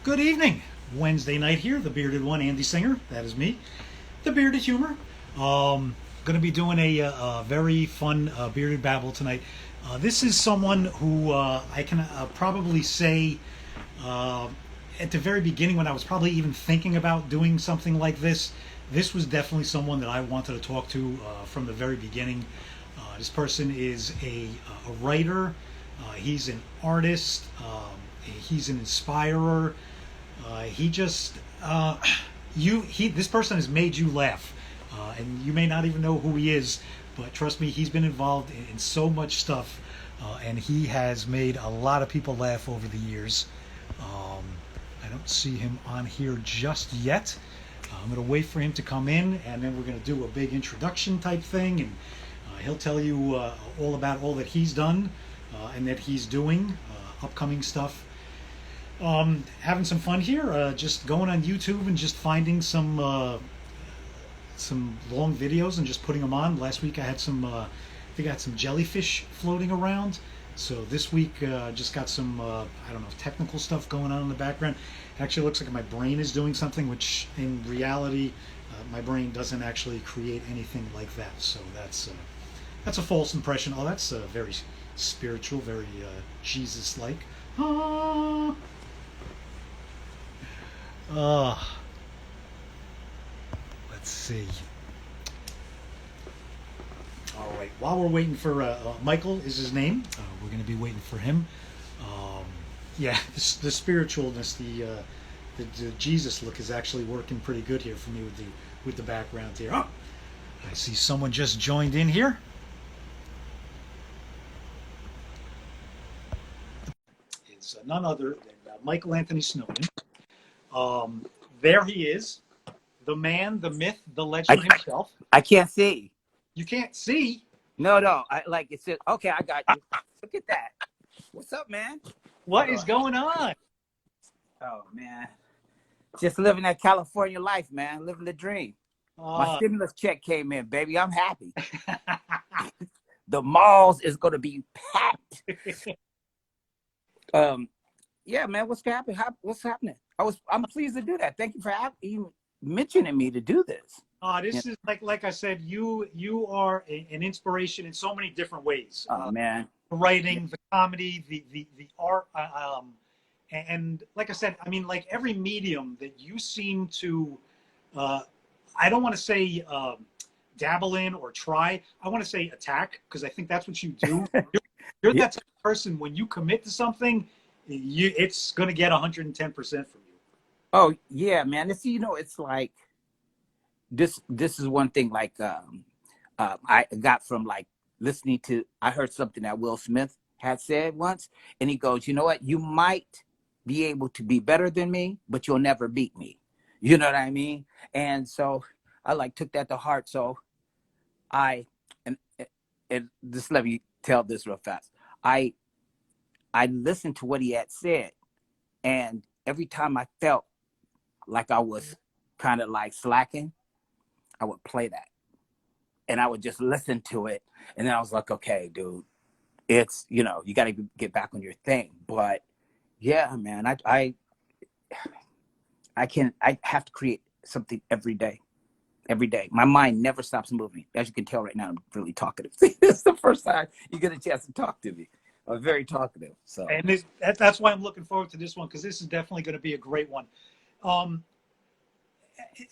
Good evening. Wednesday night here, the bearded one, Andy Singer. That is me, the bearded humor. Going to be doing a very fun bearded babble tonight. This is someone who I can probably say uh, at the very beginning when I was probably even thinking about doing something like this. This was definitely someone that I wanted to talk to from the very beginning. This person is a writer. He's an artist. He's an inspirer. He just this person has made you laugh, and you may not even know who he is, but trust me, he's been involved in so much stuff, and he has made a lot of people laugh over the years. Um, I don't see him on here just yet. I'm going to wait for him to come in, and then we're going to do a big introduction type thing, and he'll tell you all about all that he's done and that he's doing, upcoming stuff. Having some fun here, just going on YouTube and just finding some long videos and just putting them on. Last week I had I think I had some jellyfish floating around. So this week just got some, I don't know, technical stuff going on in the background. It actually looks like my brain is doing something, which in reality, my brain doesn't actually create anything like that. So that's a false impression. Oh, that's very spiritual, very Jesus-like. Ah. Uh, let's see. All right. While we're waiting for Michael, is his name? We're going to be waiting for him. Um, yeah, the spiritualness, the Jesus look is actually working pretty good here for me with the background here. Oh, I see someone just joined in here. Is none other than Michael Anthony Snowden. Um, there he is, the man, the myth, the legend himself. I can't see. You can't see. No. I like it said, okay, I got you. Look at that. What's up, man? What is going on? Oh, man. Just living that California life, man. Living the dream. My stimulus check came in, baby. I'm happy. The malls is going to be packed. Yeah, man. What's happening? What's happening? I'm pleased to do that. Thank you for even mentioning me to do this. This is like I said, you are an inspiration in so many different ways. Oh, man. The writing, the comedy, the art, and like I said, I mean, like every medium that you seem to, I don't want to say dabble in or try. I want to say attack, because I think that's what you do. You're that type of person. When you commit to something, it's going to get 110% from you. Oh, yeah, man. It's like this is one thing like I got from like listening to, I heard something that Will Smith had said once, and he goes, you know what? You might be able to be better than me, but you'll never beat me. You know what I mean? And so I like took that to heart. So and just let me tell this real fast. I listened to what he had said, and every time I felt like I was kind of like slacking, I would play that. And I would just listen to it. And then I was like, okay, dude, it's, you got to get back on your thing. But yeah, man, I have to create something every day. Every day. My mind never stops moving. As you can tell right now, I'm really talkative. It's the first time you get a chance to talk to me. I'm very talkative. So, and that's why I'm looking forward to this one, because this is definitely going to be a great one.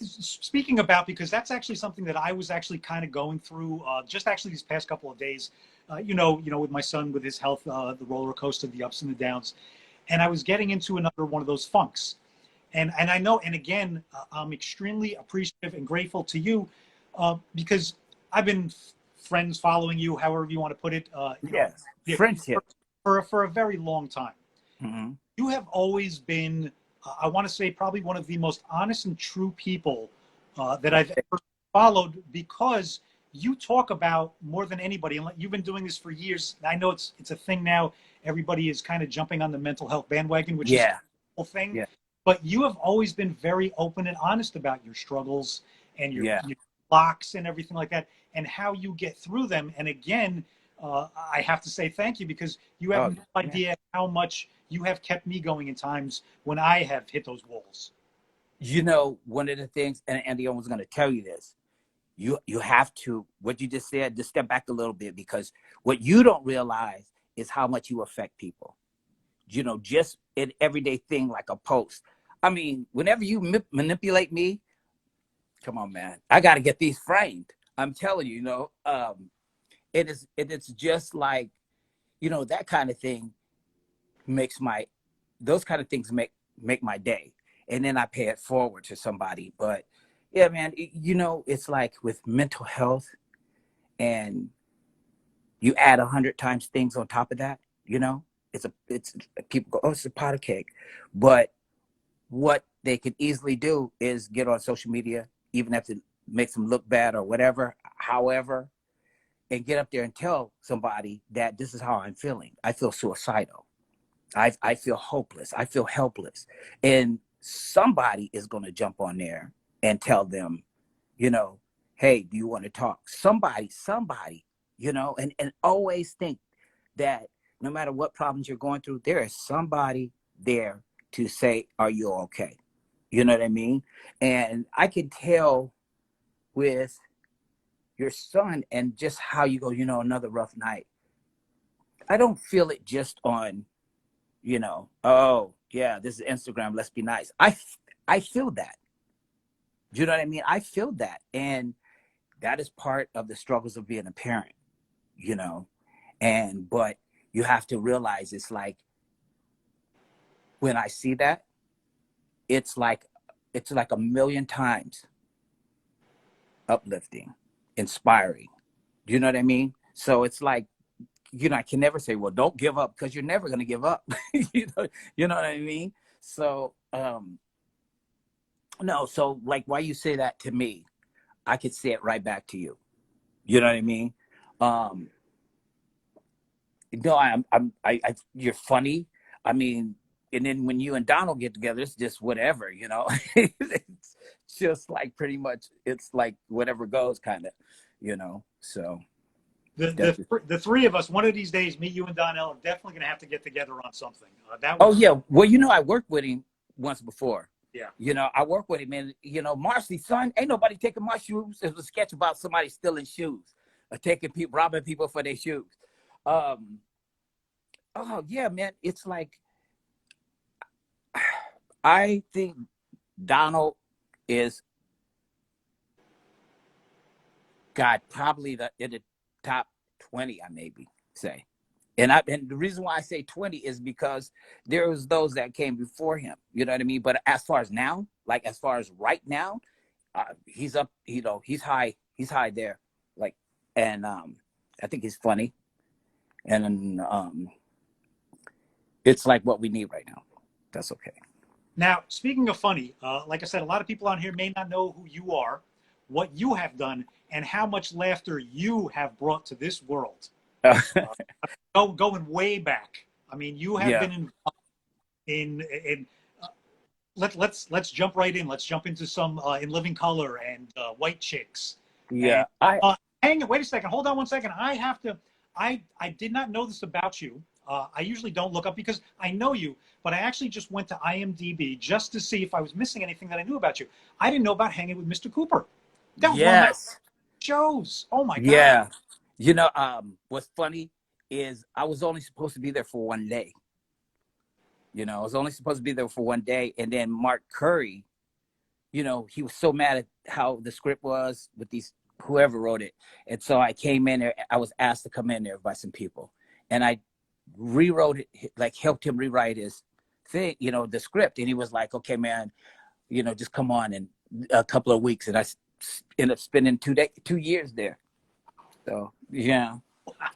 Speaking about, because that's actually something that I was actually kind of going through just actually these past couple of days, with my son, with his health, the roller coaster, the ups and the downs. And I was getting into another one of those funks. And I know, and again, I'm extremely appreciative and grateful to you because I've been friends, following you, however you want to put it. Yes, friendship. For a very long time. Mm-hmm. You have always been, I want to say, probably one of the most honest and true people that I've ever followed, because you talk about more than anybody, and you've been doing this for years. I know it's a thing now. Everybody is kind of jumping on the mental health bandwagon, which is a whole thing. Yeah. But you have always been very open and honest about your struggles and your blocks and everything like that, and how you get through them. And again, I have to say thank you because you have Oh, no yeah. idea how much you have kept me going in times when I have hit those walls. You know, one of the things, and Andy, I was going to tell you this. You have to, what you just said, just step back a little bit, because what you don't realize is how much you affect people. You know, just an everyday thing like a post. I mean, whenever you manipulate me, come on, man, I got to get these framed. I'm telling you, it's just like, that kind of thing makes my, those kind of things make my day. And then I pay it forward to somebody. But yeah, man, it's like with mental health, and you add 100 times things on top of that, it's people go, oh, it's a pot of cake. But what they could easily do is get on social media, even if it makes them look bad or whatever, however, and get up there and tell somebody that this is how I'm feeling. I feel suicidal. I feel hopeless. I feel helpless. And somebody is going to jump on there and tell them, you know, hey, do you want to talk? Somebody, and always think that no matter what problems you're going through, there is somebody there to say, are you okay? You know what I mean? And I can tell with your son and just how you go, another rough night. I don't feel it just on, oh, yeah, this is Instagram, let's be nice. I feel that. Do you know what I mean? I feel that. And that is part of the struggles of being a parent, you know. But you have to realize, it's like when I see that, it's like a million times uplifting, inspiring. Do you know what I mean? So it's like, I can never say, well, don't give up, because you're never going to give up. You know what I mean? So no, so like, why you say that to me, I could say it right back to you. You know what I mean? um no, you're funny. I mean, and then when you and Donald get together, it's just whatever, it's just like, pretty much, it's like whatever goes, kind of, so The, that's the just. the three of us, one of these days, me, you, and Donnell, are definitely going to have to get together on something. That Oh was, yeah, well, I worked with him once before. yeah. I worked with him, and Marcy, son, ain't nobody taking my shoes. It was a sketch about somebody stealing shoes, or taking people, robbing people for their shoes. Oh yeah, man, it's like, I think Donald is, God, probably in the top 20, I maybe say. And the reason why I say 20 is because there was those that came before him. You know what I mean? But as far as now, like as far as right now, he's up. He's high. He's high there. Like, and I think he's funny, and it's like what we need right now. That's okay. Now, speaking of funny, like I said, a lot of people on here may not know who you are, what you have done, and how much laughter you have brought to this world. Going way back. I mean, you have Yeah, been involved in let's jump right in. Let's jump into some In Living Color and White Chicks. And yeah. I hang it. Wait a second. Hold on one second. I have to. I did not know this about you. I usually don't look up because I know you, but I actually just went to IMDb just to see if I was missing anything that I knew about you. I didn't know about Hanging with Mr. Cooper. That was one of my Yes. shows. Oh my God. Yeah. What's funny is I was only supposed to be there for one day. I was only supposed to be there for one day. And then Mark Curry, he was so mad at how the script was with whoever wrote it. And so I came in there, I was asked to come in there by some people. And I rewrote it, like helped him rewrite his thing, the script. And he was like, okay, man, just come on in a couple of weeks. And I ended up spending 2 years there. So, yeah.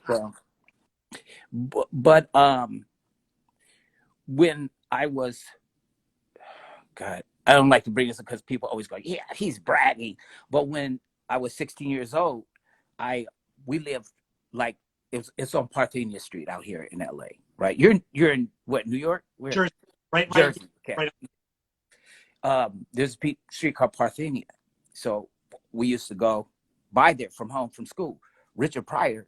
So, but when I was, God, I don't like to bring this up because people always go, yeah, he's bragging. But when I was 16 years old, we lived like, it's on Parthenia Street out here in LA, right? You're in what, New York? Where? Jersey. Right. Jersey. Okay. Right. There's a street called Parthenia. So we used to go by there from school. Richard Pryor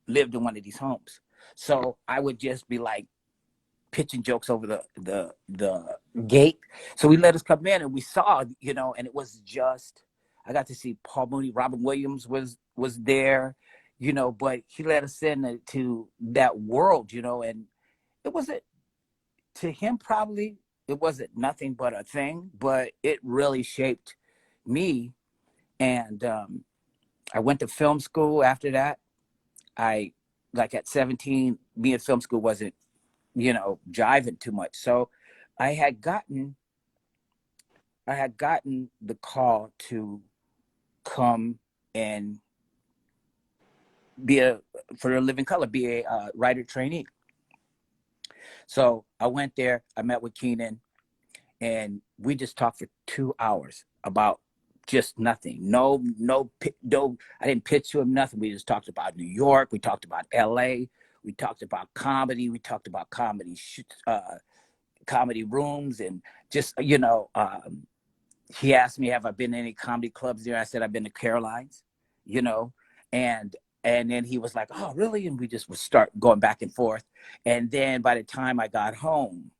lived in one of these homes. So I would just be like pitching jokes over the gate. So we let us come in and we saw, you know, and it was just, I got to see Paul Mooney, Robin Williams was there, you know, but he let us in to that world, you know, and it wasn't, to him probably, it wasn't nothing but a thing, but it really shaped me. And I went to film school after that. I, like at 17, me in film school wasn't, you know, jiving too much. So I had gotten the call to come and be for a living color, be a writer trainee. So I went there, I met with Keenan, and we just talked for 2 hours about just nothing. No, I didn't pitch to him nothing. We just talked about New York. We talked about LA. We talked about comedy. We talked about comedy rooms, and just, you know, he asked me, have I been to any comedy clubs there? I said, I've been to Caroline's, you know, and then he was like, oh, really? And we just would start going back and forth. And then by the time I got home,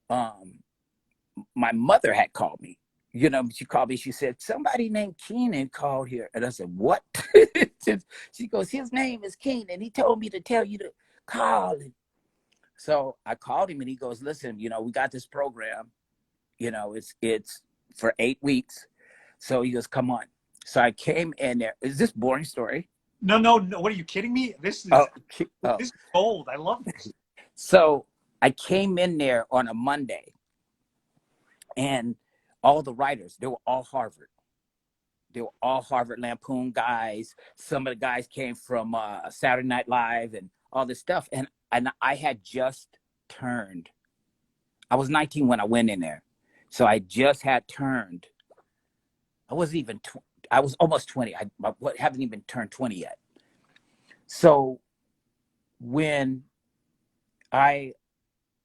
my mother had called me. You know, she called me. She said, somebody named Keenan called here. And I said, what? She goes, his name is Keenan. He told me to tell you to call him. So I called him and he goes, listen, you know, we got this program. You know, it's for 8 weeks. So he goes, come on. So I came in there. Is this boring story? No, no, no. What, are you kidding me? This is this is gold. I love this. So I came in there on a Monday, and all the writers, they were all Harvard. They were all Harvard Lampoon guys. Some of the guys came from Saturday Night Live and all this stuff. And I had just turned. I was 19 when I went in there. So I just had turned. I wasn't even, I was almost 20. I haven't even turned 20 yet. So when I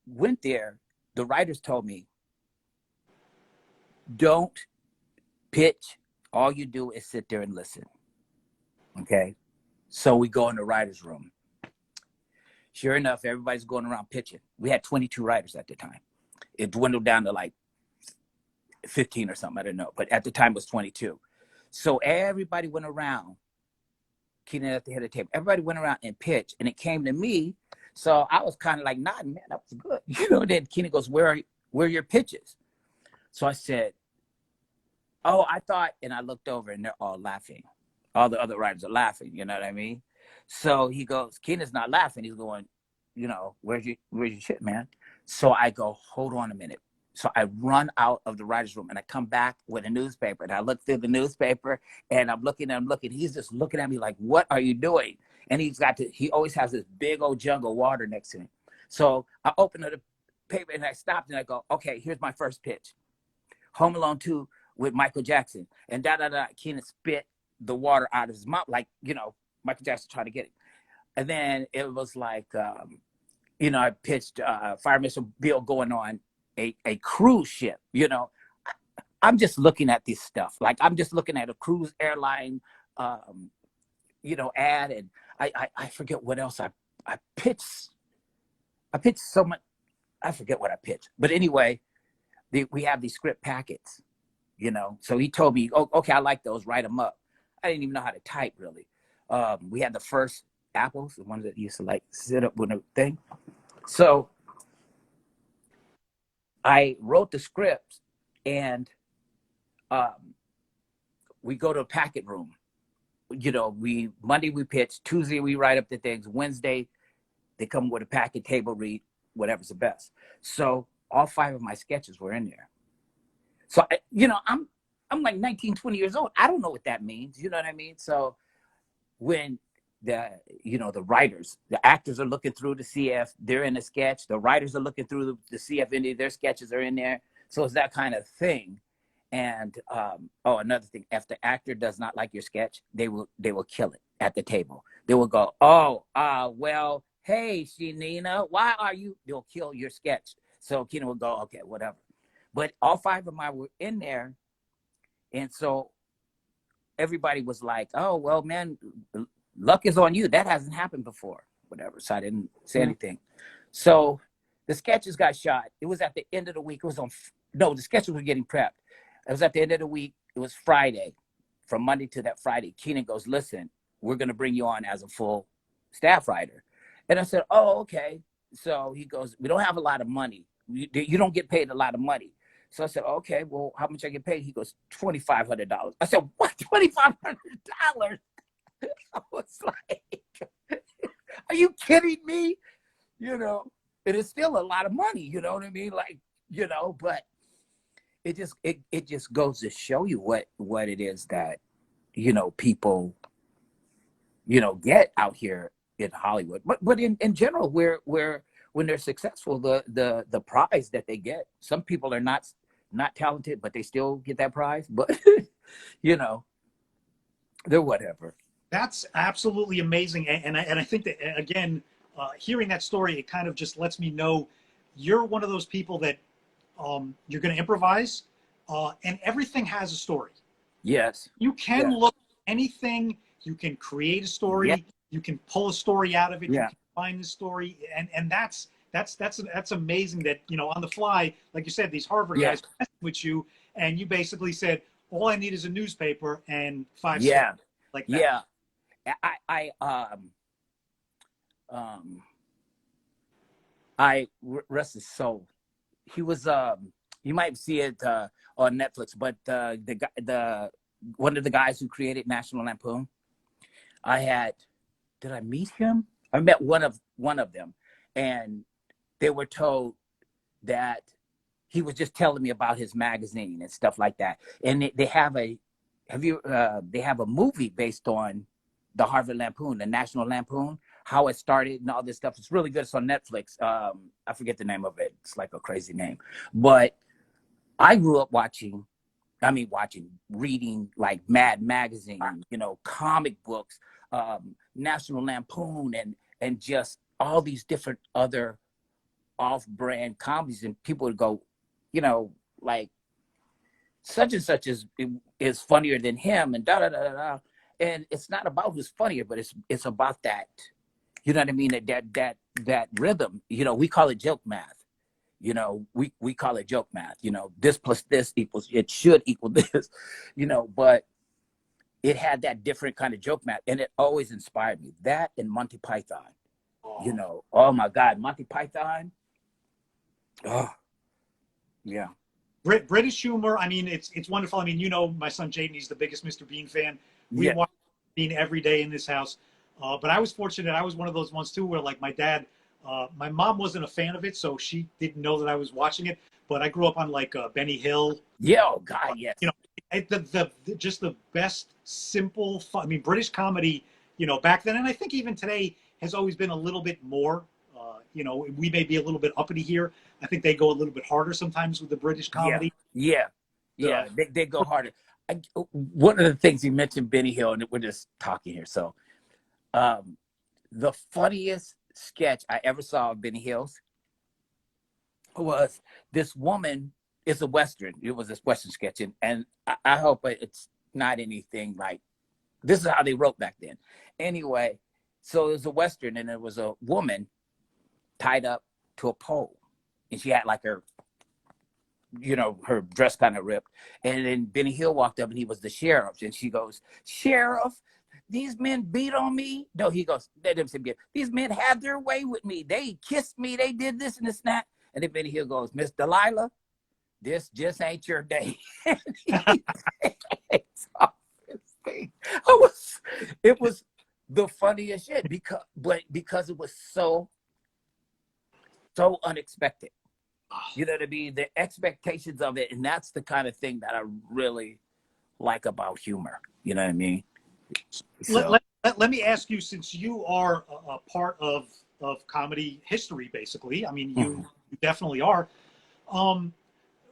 went there, the writers told me, don't pitch. All you do is sit there and listen. Okay. So we go in the writer's room. Sure enough, everybody's going around pitching. We had 22 writers at the time. It dwindled down to like 15 or something. I don't know. But at the time it was 22. So everybody went around. Keenan at the head of the table. Everybody went around and pitched. And it came to me. So I was kind of like nodding, man, that was good. You know, then Keenan goes, where are your pitches? So I said, oh, I thought, and I looked over and they're all laughing. All the other writers are laughing, you know what I mean? So he goes, Keenan's not laughing. He's going, you know, where's your shit, man? So I go, hold on a minute. So I run out of the writer's room and I come back with a newspaper and I look through the newspaper and I'm looking. He's just looking at me like, what are you doing? And he always has this big old jug of water next to him. So I open the paper and I stopped and I go, okay, here's my first pitch. Home Alone 2 with Michael Jackson. And Keenan spit the water out of his mouth, like, you know, Michael Jackson tried to get it. And then it was like, you know, I pitched Fire Marshal Bill going on a cruise ship, you know. I'm just looking at this stuff. Like, I'm just looking at a cruise airline, you know, ad. And I forget what else I pitched. I pitched so much. I forget what I pitched. But anyway, we have these script packets, you know. So he told me, oh, okay, I like those, write them up. I didn't even know how to type, really. We had the first apples, the ones that used to like sit up with a thing. So I wrote the scripts and we go to a packet room. You know, Monday we pitch, Tuesday we write up the things, Wednesday they come with a packet table read, whatever's the best. So all 5 of my sketches were in there. So, you know, I'm like 19, 20 years old. I don't know what that means. You know what I mean? So when you know, the writers, the actors are looking through to see if they're in a sketch. The writers are looking through to see if any of their sketches are in there. So it's that kind of thing. And another thing, if the actor does not like your sketch, they will kill it at the table. They will go, well, hey, Shanina, why are you? They'll kill your sketch. So Keenan will go, okay, whatever. But all 5 of mine were in there. And so everybody was like, oh, well, man, luck is on you. That hasn't happened before. Whatever. So I didn't say Mhm. anything. So the sketches got shot. It was at the end of the week. It was on, no, the sketches were getting prepped. It was at the end of the week. It was Friday. From Monday to that Friday, Keenan goes, listen, we're going to bring you on as a full staff writer. And I said, oh, okay. So he goes, we don't have a lot of money. You don't get paid a lot of money. So I said, okay, well, how much I get paid? He goes, $2,500. I said, what, $2,500? I was like, are you kidding me? You know, it is still a lot of money, you know what I mean? Like, you know, but it just goes to show you what it is that, you know, people, you know, get out here in Hollywood. But in general, where when they're successful, the prize that they get, some people are not talented, but they still get that prize. But you know, they're whatever. That's absolutely amazing, and I think that again, hearing that story, it kind of just lets me know you're one of those people that you're going to improvise, and everything has a story. Yes. You can Yeah. look at anything, you can create a Yeah. story, you can pull a story out of it, you Yeah. can find the story, and that's amazing that, you know, on the fly, like you said, these Harvard Yeah. guys messed with you, and you basically said, all I need is a newspaper and 5 sketches Yeah. like that. Yeah. Um rest his soul. He was you might see it on Netflix, but the one of the guys who created National Lampoon, did I meet him? I met one of them, and they were told that he was just telling me about his magazine and stuff like that. And they have they have a movie based on the Harvard Lampoon, the National Lampoon, how it started and all this stuff. It's really good. It's on Netflix. I forget the name of it. It's like a crazy name. But I grew up reading like Mad Magazine, you know, comic books, National Lampoon, and just all these different other off-brand comedies. And people would go, you know, like such and such is funnier than him, and da da da da. And it's not about who's funnier, but it's about that. You know what I mean? That rhythm. You know, we call it joke math. You know, we call it joke math. You know, this plus this equals, it should equal this. You know, but it had that different kind of joke math, and it always inspired me. That and Monty Python. You know, oh my God, Monty Python. Oh, yeah. British humor. I mean, it's wonderful. I mean, you know, my son Jaden, he's the biggest Mr. Bean fan. We Yeah. watch Bean every day in this house. But I was fortunate. I was one of those ones too, where like my dad, my mom wasn't a fan of it, so she didn't know that I was watching it. But I grew up on like Benny Hill. Yeah. Oh God, yes. You know, just the best simple fun. I mean, British comedy. You know, back then, and I think even today has always been a little bit more. You know, we may be a little bit uppity here. I think they go a little bit harder sometimes with the British Yeah. comedy. Yeah. Yeah. They go harder. One of the things you mentioned, Benny Hill, and we're just talking here. So, the funniest sketch I ever saw of Benny Hill's was this woman. It's a Western. It was this Western sketch. And I hope it's not anything like this is how they wrote back then. Anyway, so it was a Western, and it was a woman tied up to a pole. And she had like her, you know, her dress kind of ripped. And then Benny Hill walked up, and he was the sheriff. And she goes, Sheriff, these men beat on me. No, he goes, they didn't say beat. These men had their way with me. They kissed me. They did this and this and that. And then Benny Hill goes, Miss Delilah, this just ain't your day. And he takes off his thing. It was the funniest shit because it was so unexpected. You know what I mean? The expectations of it, and that's the kind of thing that I really like about humor. You know what I mean? So Let me ask you, since you are a part of comedy history, basically. I mean, you definitely are. Um,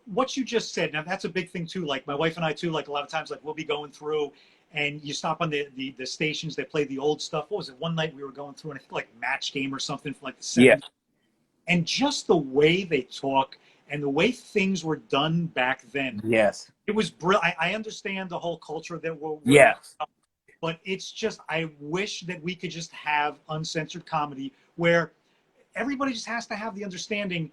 what you just said, now that's a big thing too. Like my wife and I too. Like a lot of times, like we'll be going through, and you stop on the stations that play the old stuff. What was it? One night we were going through, and I think like Match Game or something from like the yeah, 70s. And just the way they talk and the way things were done back then, yes, it was brilliant. I understand the whole culture that we're yes, but it's just, I wish that we could just have uncensored comedy where everybody just has to have the understanding,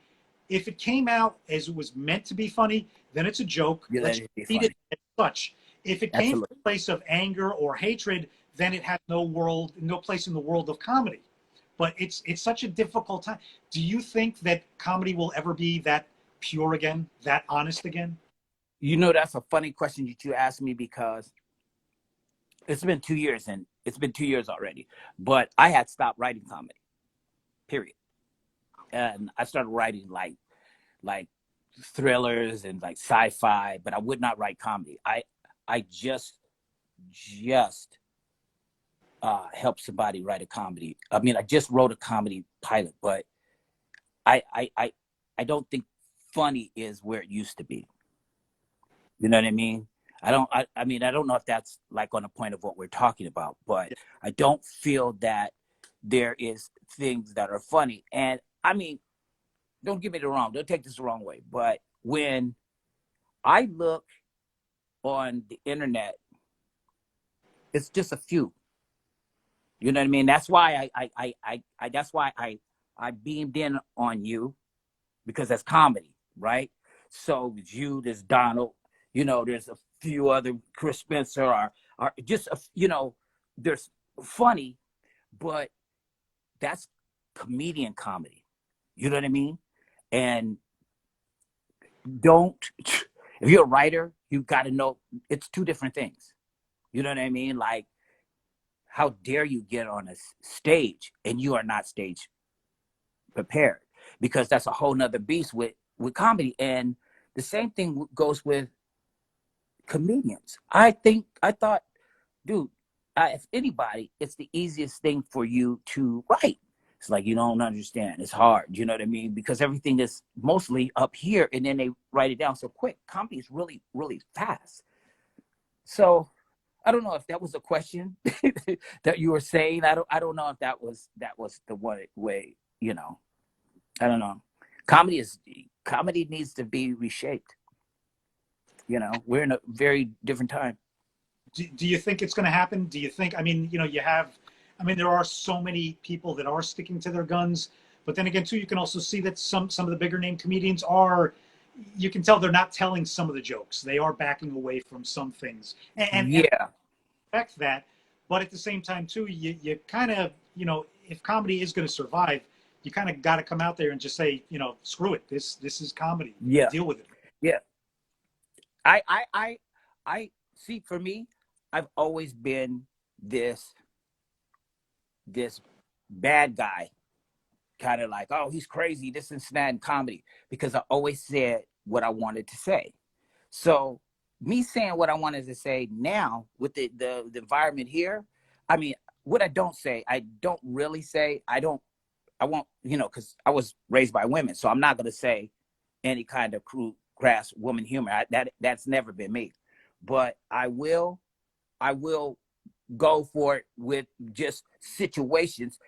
if it came out as it was meant to be funny, then it's a joke. You Let's let it be treat it funny. as such. If it came from Absolutely. a place of anger or hatred, then it has no place in the world of comedy. But it's such a difficult time. Do you think that comedy will ever be that pure again, that honest again? You know, that's a funny question that you asked me because it's been 2 years and it's been 2 years already. But I had stopped writing comedy, period. And I started writing like thrillers and like sci-fi, but I would not write comedy. I just helped somebody write a comedy. I mean, I just wrote a comedy pilot, but I I I, I don't think funny is where it used to be. You know what I mean? I mean, I don't know if that's like on the point of what we're talking about, but I don't feel that there is things that are funny. And I mean, don't get me the wrong, don't take this the wrong way, but when I look on the internet, it's just a few. You know what I mean? That's why that's why I beamed in on you, because that's comedy, right? So it's you, there's Donald, you know, there's a few other, Chris Spencer, are just you know, there's funny, but that's comedian comedy. You know what I mean? And don't, if you're a writer, you got to know it's two different things. You know what I mean? Like, how dare you get on a stage and you are not stage prepared? Because that's a whole nother beast with comedy. And the same thing goes with comedians. I thought, dude, if anybody, it's the easiest thing for you to write. It's like, you don't understand. It's hard. You know what I mean? Because everything is mostly up here and then they write it down so quick. Comedy is really, really fast. So I don't know if that was a question that you were saying. I don't know if that was the one way, you know. I don't know. Comedy needs to be reshaped. You know, we're in a very different time. Do you think it's going to happen? Do you think, I mean, you have, I mean, there are so many people that are sticking to their guns, but then again, too, you can also see that some of the bigger name comedians are, you can tell they're not telling some of the jokes. They are backing away from some things. And Yeah, expect that. But at the same time, too, you kind of, if comedy is going to survive, you kind of got to come out there and just say, screw it. This is comedy. yeah, Deal with it. yeah. I see. For me, I've always been this this bad guy, kind of like, oh, he's crazy, this and that in comedy, because I always said what I wanted to say. So me saying what I wanted to say now with the environment here, I mean, what I don't say, I don't really say. I won't, because I was raised by women, so I'm not going to say any kind of crude, crass woman humor. That's never been me. But I will go for it with just situations.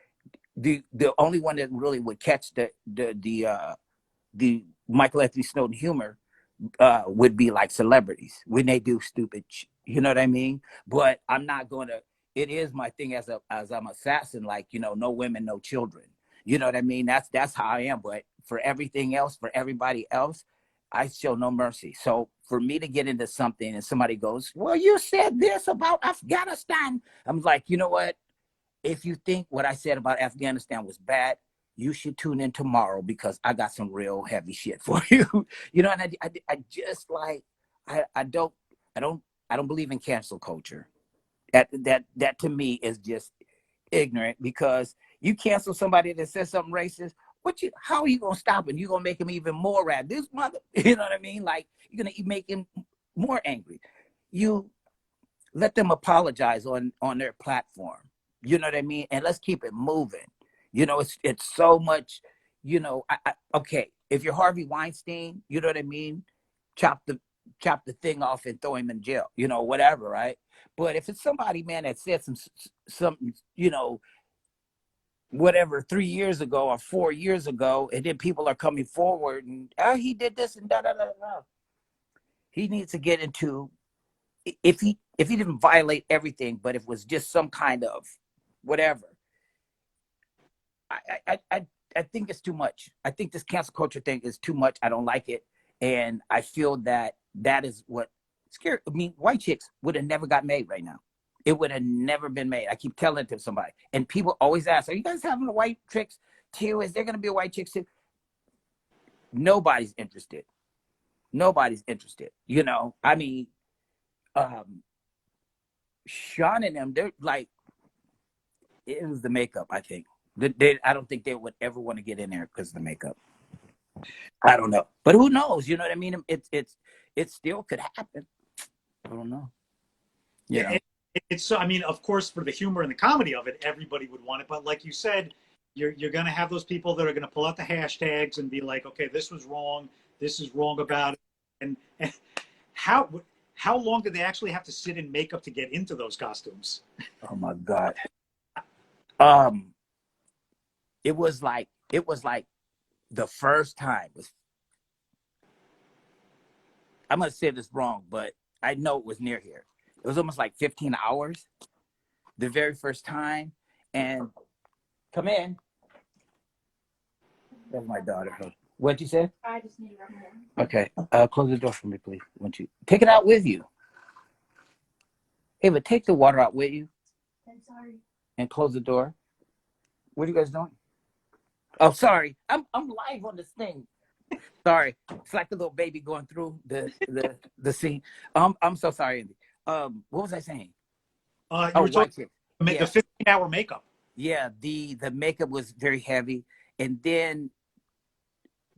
The only one that really would catch the Michael Anthony Snowden humor would be like celebrities when they do stupid, you know what I mean? But I'm not going to. It is my thing as I'm assassin, like, no women, no children. You know what I mean? That's how I am. But for everything else, for everybody else, I show no mercy. So for me to get into something and somebody goes, "Well, you said this about Afghanistan," I'm like, you know what? If you think what I said about Afghanistan was bad, you should tune in tomorrow, because I got some real heavy shit for you. And I just like, I don't I don't I don't believe in cancel culture. That to me is just ignorant, because you cancel somebody that says something racist. How are you gonna stop him? You gonna make him even more rad? This mother, you know what I mean? Like, you're gonna make him more angry. You let them apologize on their platform. You know what I mean? And let's keep it moving. It's so much. Okay, if you're Harvey Weinstein, you know what I mean. Chop the chop the thing off and throw him in jail. Whatever, right? But if it's somebody, man, that said something, whatever, 3 years ago or 4 years ago, and then people are coming forward and he did this and da da da da. He needs to get into if he didn't violate everything, but if it was just some kind of whatever, I think it's too much. I think this cancel culture thing is too much. I don't like it, and I feel that that is what scared. I mean, white chicks would have never got made right now. It would have never been made. I keep telling it to somebody, and people always ask, "Are you guys having a white chicks too? Is there going to be a white chicks too?" Nobody's interested. Nobody's interested. You know, I mean, um, Sean and them, they're like, it was the makeup. I think I don't think they would ever want to get in there because of the makeup. I don't know, but who knows? You know what I mean? It still could happen. I don't know. You Yeah, know. it's so. I mean, of course, for the humor and the comedy of it, everybody would want it. But like you said, you're going to have those people that are going to pull out the hashtags and be like, okay, this was wrong. This is wrong about it. And how how long did they actually have to sit in makeup to get into those costumes? Oh my God. Um, it was like the first time. I'm gonna say this wrong, but I know it was near here. It was almost like 15 hours the very first time. And come in. That's my daughter. What'd you say? I just need to rub more. Okay. Close the door for me, please. Won't you take it out with you? Hey, but take the water out with you. I'm sorry. And close the door. What are you guys doing? Oh, sorry. I'm live on this thing. Sorry. It's like a little baby going through the scene. I'm so sorry, Andy. What was I saying? You Oh, were talking white chick. the Yeah. 15-hour makeup. Yeah, the makeup was very heavy. And then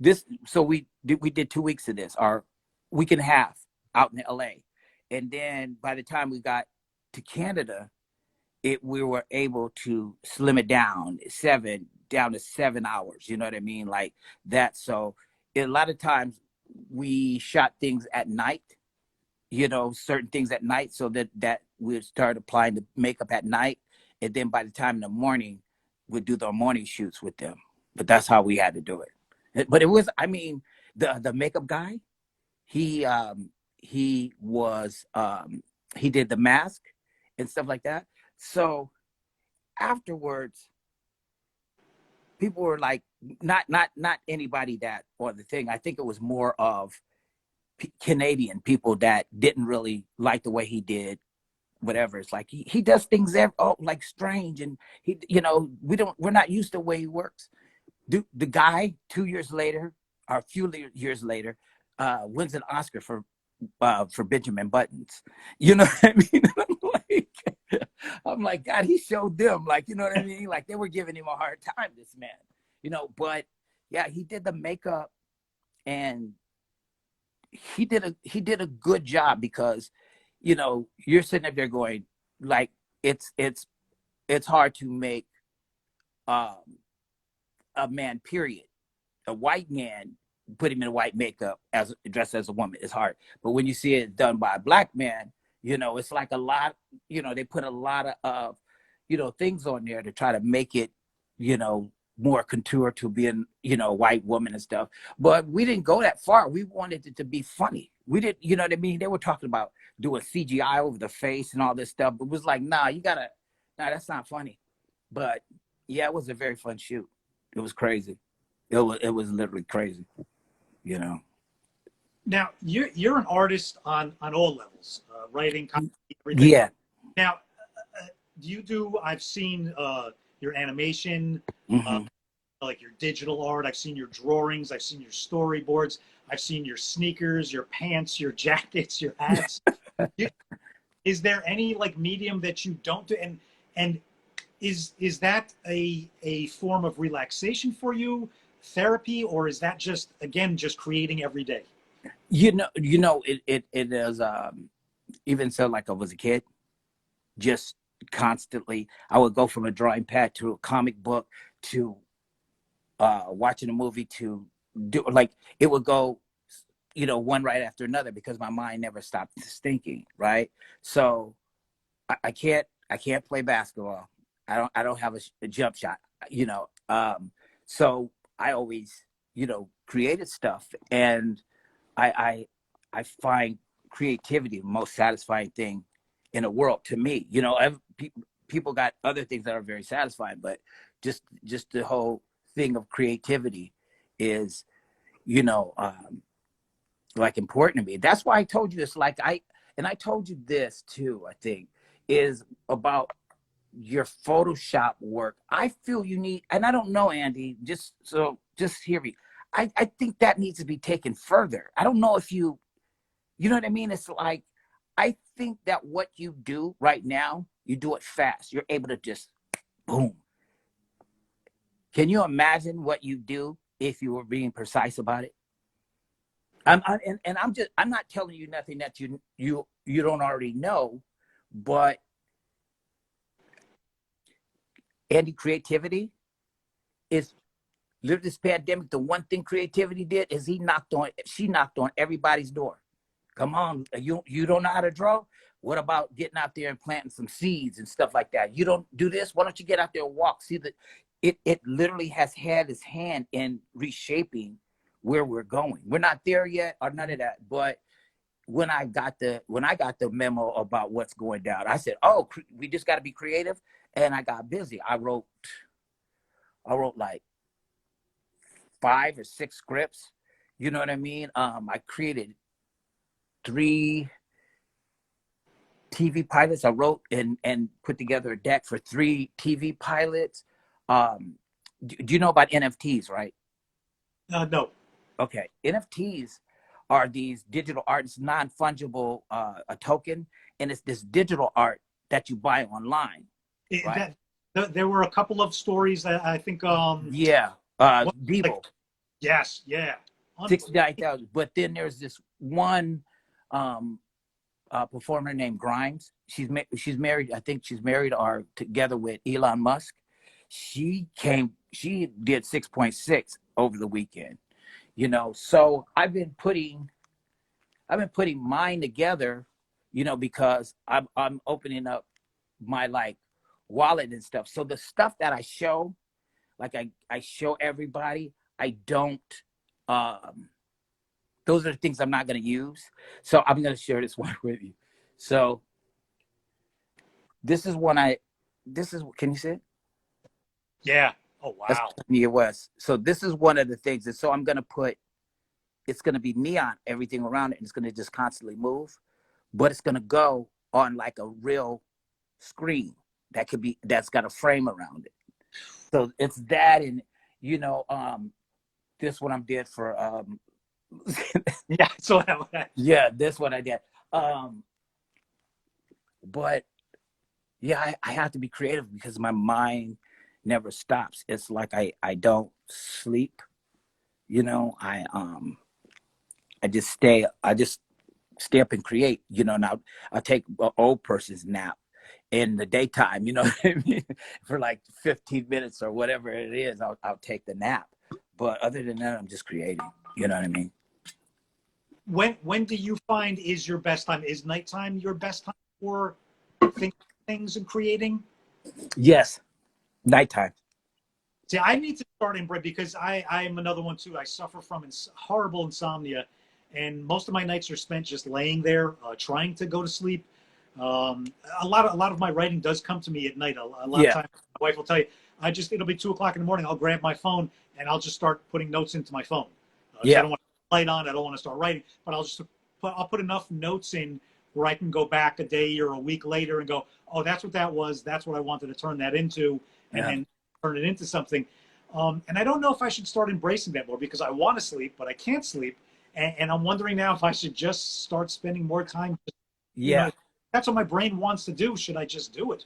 this, so we did 2 weeks of this, or week and a half out in LA. And then by the time we got to Canada, we were able to slim it down to 7 hours. You know what I mean? Like that. So a lot of times we shot things at night, you know, certain things at night, so that we'd start applying the makeup at night. And then by the time in the morning, we'd do the morning shoots with them. But that's how we had to do it. But it was, I mean, the makeup guy, he was he did the mask and stuff like that. So afterwards, people were like, not anybody that or the thing. I think it was more of Canadian people that didn't really like the way he did whatever. It's like he does things there, oh, like strange, and he, you know, we're not used to the way he works. The guy 2 years later, or a few years later, wins an Oscar for Benjamin Buttons. You know what I mean? I'm like, God, he showed them, like, you know what I mean? Like they were giving him a hard time, this man, you know. But yeah, he did the makeup, and he did a good job, because, you know, you're sitting up there going, like, it's hard to make um, a man, period, a white man, put him in white makeup as dressed as a woman is hard. But when you see it done by a black man, you know, it's like a lot, you know, they put a lot of you know, things on there to try to make it, you know, more contour to being, you know, a white woman and stuff. But we didn't go that far. We wanted it to be funny. We didn't, you know what I mean? They were talking about doing CGI over the face and all this stuff. But it was like, nah, that's not funny. But yeah, it was a very fun shoot. It was crazy. It was literally crazy, you know. Now you're an artist on all levels, writing, comedy, everything. Yeah. Now, do you do? I've seen your animation, uh, Hmm. like your digital art. I've seen your drawings. I've seen your storyboards. I've seen your sneakers, your pants, your jackets, your hats. Is there any like medium that you don't do? And is that a form of relaxation for you, therapy, or is that just again just creating every day? It is, even so, like I was a kid, just constantly I would go from a drawing pad to a comic book to watching a movie to do, like, it would go, you know, one right after another, because my mind never stopped thinking, right? So I can't play basketball. I don't have a jump shot, you know. So I always, you know, created stuff, and I I I find creativity the most satisfying thing in the world to me. You know, people got other things that are very satisfying, but just the whole thing of creativity is, you know, like important to me. That's why I told you this. Like I told you this too, I think, is about your Photoshop work. I feel you need, and I don't know, Andy, just hear me. I think that needs to be taken further. I don't know if you know what I mean? It's like, I think that what you do right now, you do it fast. You're able to just boom. Can you imagine what you do if you were being precise about it? I'm not telling you nothing that you don't already know, but Andy, creativity is literally this pandemic. The one thing creativity did is she knocked on everybody's door. Come on, you don't know how to draw? What about getting out there and planting some seeds and stuff like that? You don't do this? Why don't you get out there and walk? See that it literally has had its hand in reshaping where we're going. We're not there yet or none of that. But when I got the memo about what's going down, I said, oh, we just got to be creative. And I got busy. I wrote like 5 or 6 scripts. You know what I mean? I created 3 TV pilots. I wrote and put together a deck for 3 TV pilots. Do you know about NFTs, right? No. Okay. NFTs are these digital art. It's non-fungible, a token, and it's this digital art that you buy online. Right? There were a couple of stories that I think. Yeah. Beeble. Like, yes. Yeah. 69,000. But then there's this one performer named Grimes. She's married. I think she's married or together with Elon Musk. She did 6.6 over the weekend. You know, so I've been putting mine together, you know, because I'm opening up my like wallet and stuff. So the stuff that I show, like I show everybody, I don't those are the things I'm not going to use. So I'm going to share this one with you. So this is can you see it? Yeah. Oh, wow. That's Kanye West. So this is one of the things. And so I'm going to it's going to be neon, everything around it. And it's going to just constantly move, but it's going to go on like a real screen that's got a frame around it. So it's that. And, you know, this one I did for, yeah. So yeah, this one I did. But yeah, I have to be creative because my mind never stops. It's like I don't sleep, you know. I just stay up and create, you know. Now I'll take an old person's nap in the daytime, you know what I mean? For like 15 minutes or whatever it is, I'll take the nap. But other than that, I'm just creating, you know what I mean? When do you find is your best time? Is nighttime your best time for things and creating? Yes, nighttime. See, I need to start in bread because I am another one too. I suffer from horrible insomnia, and most of my nights are spent just laying there, trying to go to sleep. A lot of my writing does come to me at night. A lot of times, my wife will tell you, it'll be 2 o'clock in the morning. I'll grab my phone and I'll just start putting notes into my phone. I don't want to light on. I don't want to start writing, but I'll put enough notes in where I can go back a day or a week later and go, oh, that's what that was. That's what I wanted to turn that into, and then turn it into something. And I don't know if I should start embracing that more because I want to sleep, but I can't sleep. And I'm wondering now if I should just start spending more time. You know, that's what my brain wants to do. Should I just do it?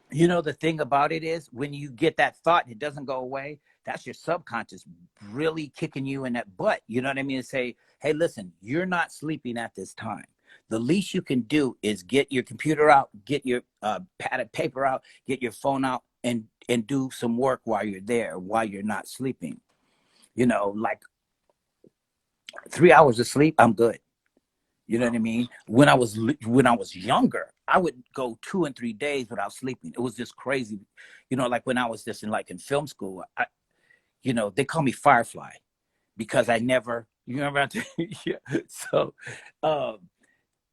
You know, the thing about it is when you get that thought and it doesn't go away, that's your subconscious really kicking you in that butt. You know what I mean? And say, hey, listen, you're not sleeping at this time. The least you can do is get your computer out, get your pad of paper out, get your phone out, and do some work while you're there, while you're not sleeping. You know, like 3 hours of sleep, I'm good. You know what I mean? When I was younger, I would go 2 and 3 days without sleeping. It was just crazy. You know, like when I was just in film school, you know, they call me Firefly because I never, you remember? Yeah. So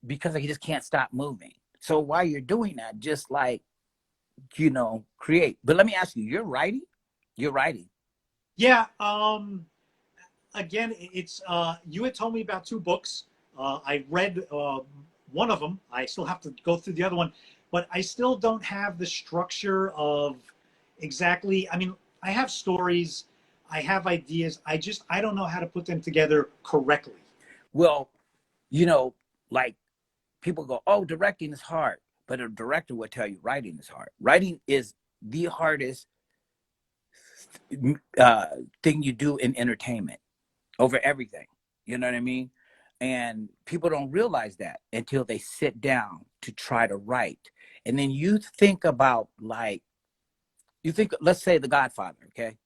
because I just can't stop moving. So while you're doing that, just like, create. But let me ask you, you're writing? You're writing. Yeah. Again, it's you had told me about two books. I read one of them. I still have to go through the other one, but I still don't have the structure of exactly. I mean, I have stories, I have ideas. I don't know how to put them together correctly. Well, you know, like people go, oh, directing is hard. But a director will tell you writing is hard. Writing is the hardest uh, thing you do in entertainment over everything. You know what I mean? And people don't realize that until they sit down to try to write. And then you think about, like, let's say The Godfather, okay?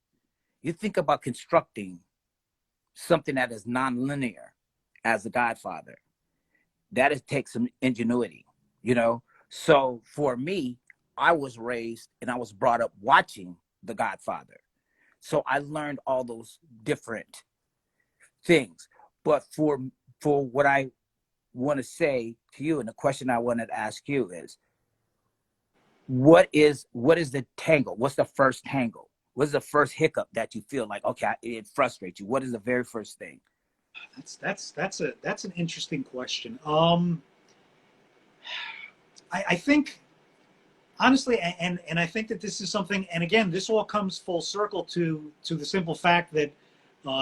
You think about constructing something that is nonlinear as The Godfather. That is takes some ingenuity, you know? So for me, I was raised and I was brought up watching The Godfather. So I learned all those different things. But for what I want to say to you, and the question I wanted to ask you is, what is the tangle? What's the first tangle? What's the first hiccup that you feel like, okay, it frustrates you? What is the very first thing? That's an interesting question. I think honestly, and I think that this is something, and again, this all comes full circle to the simple fact that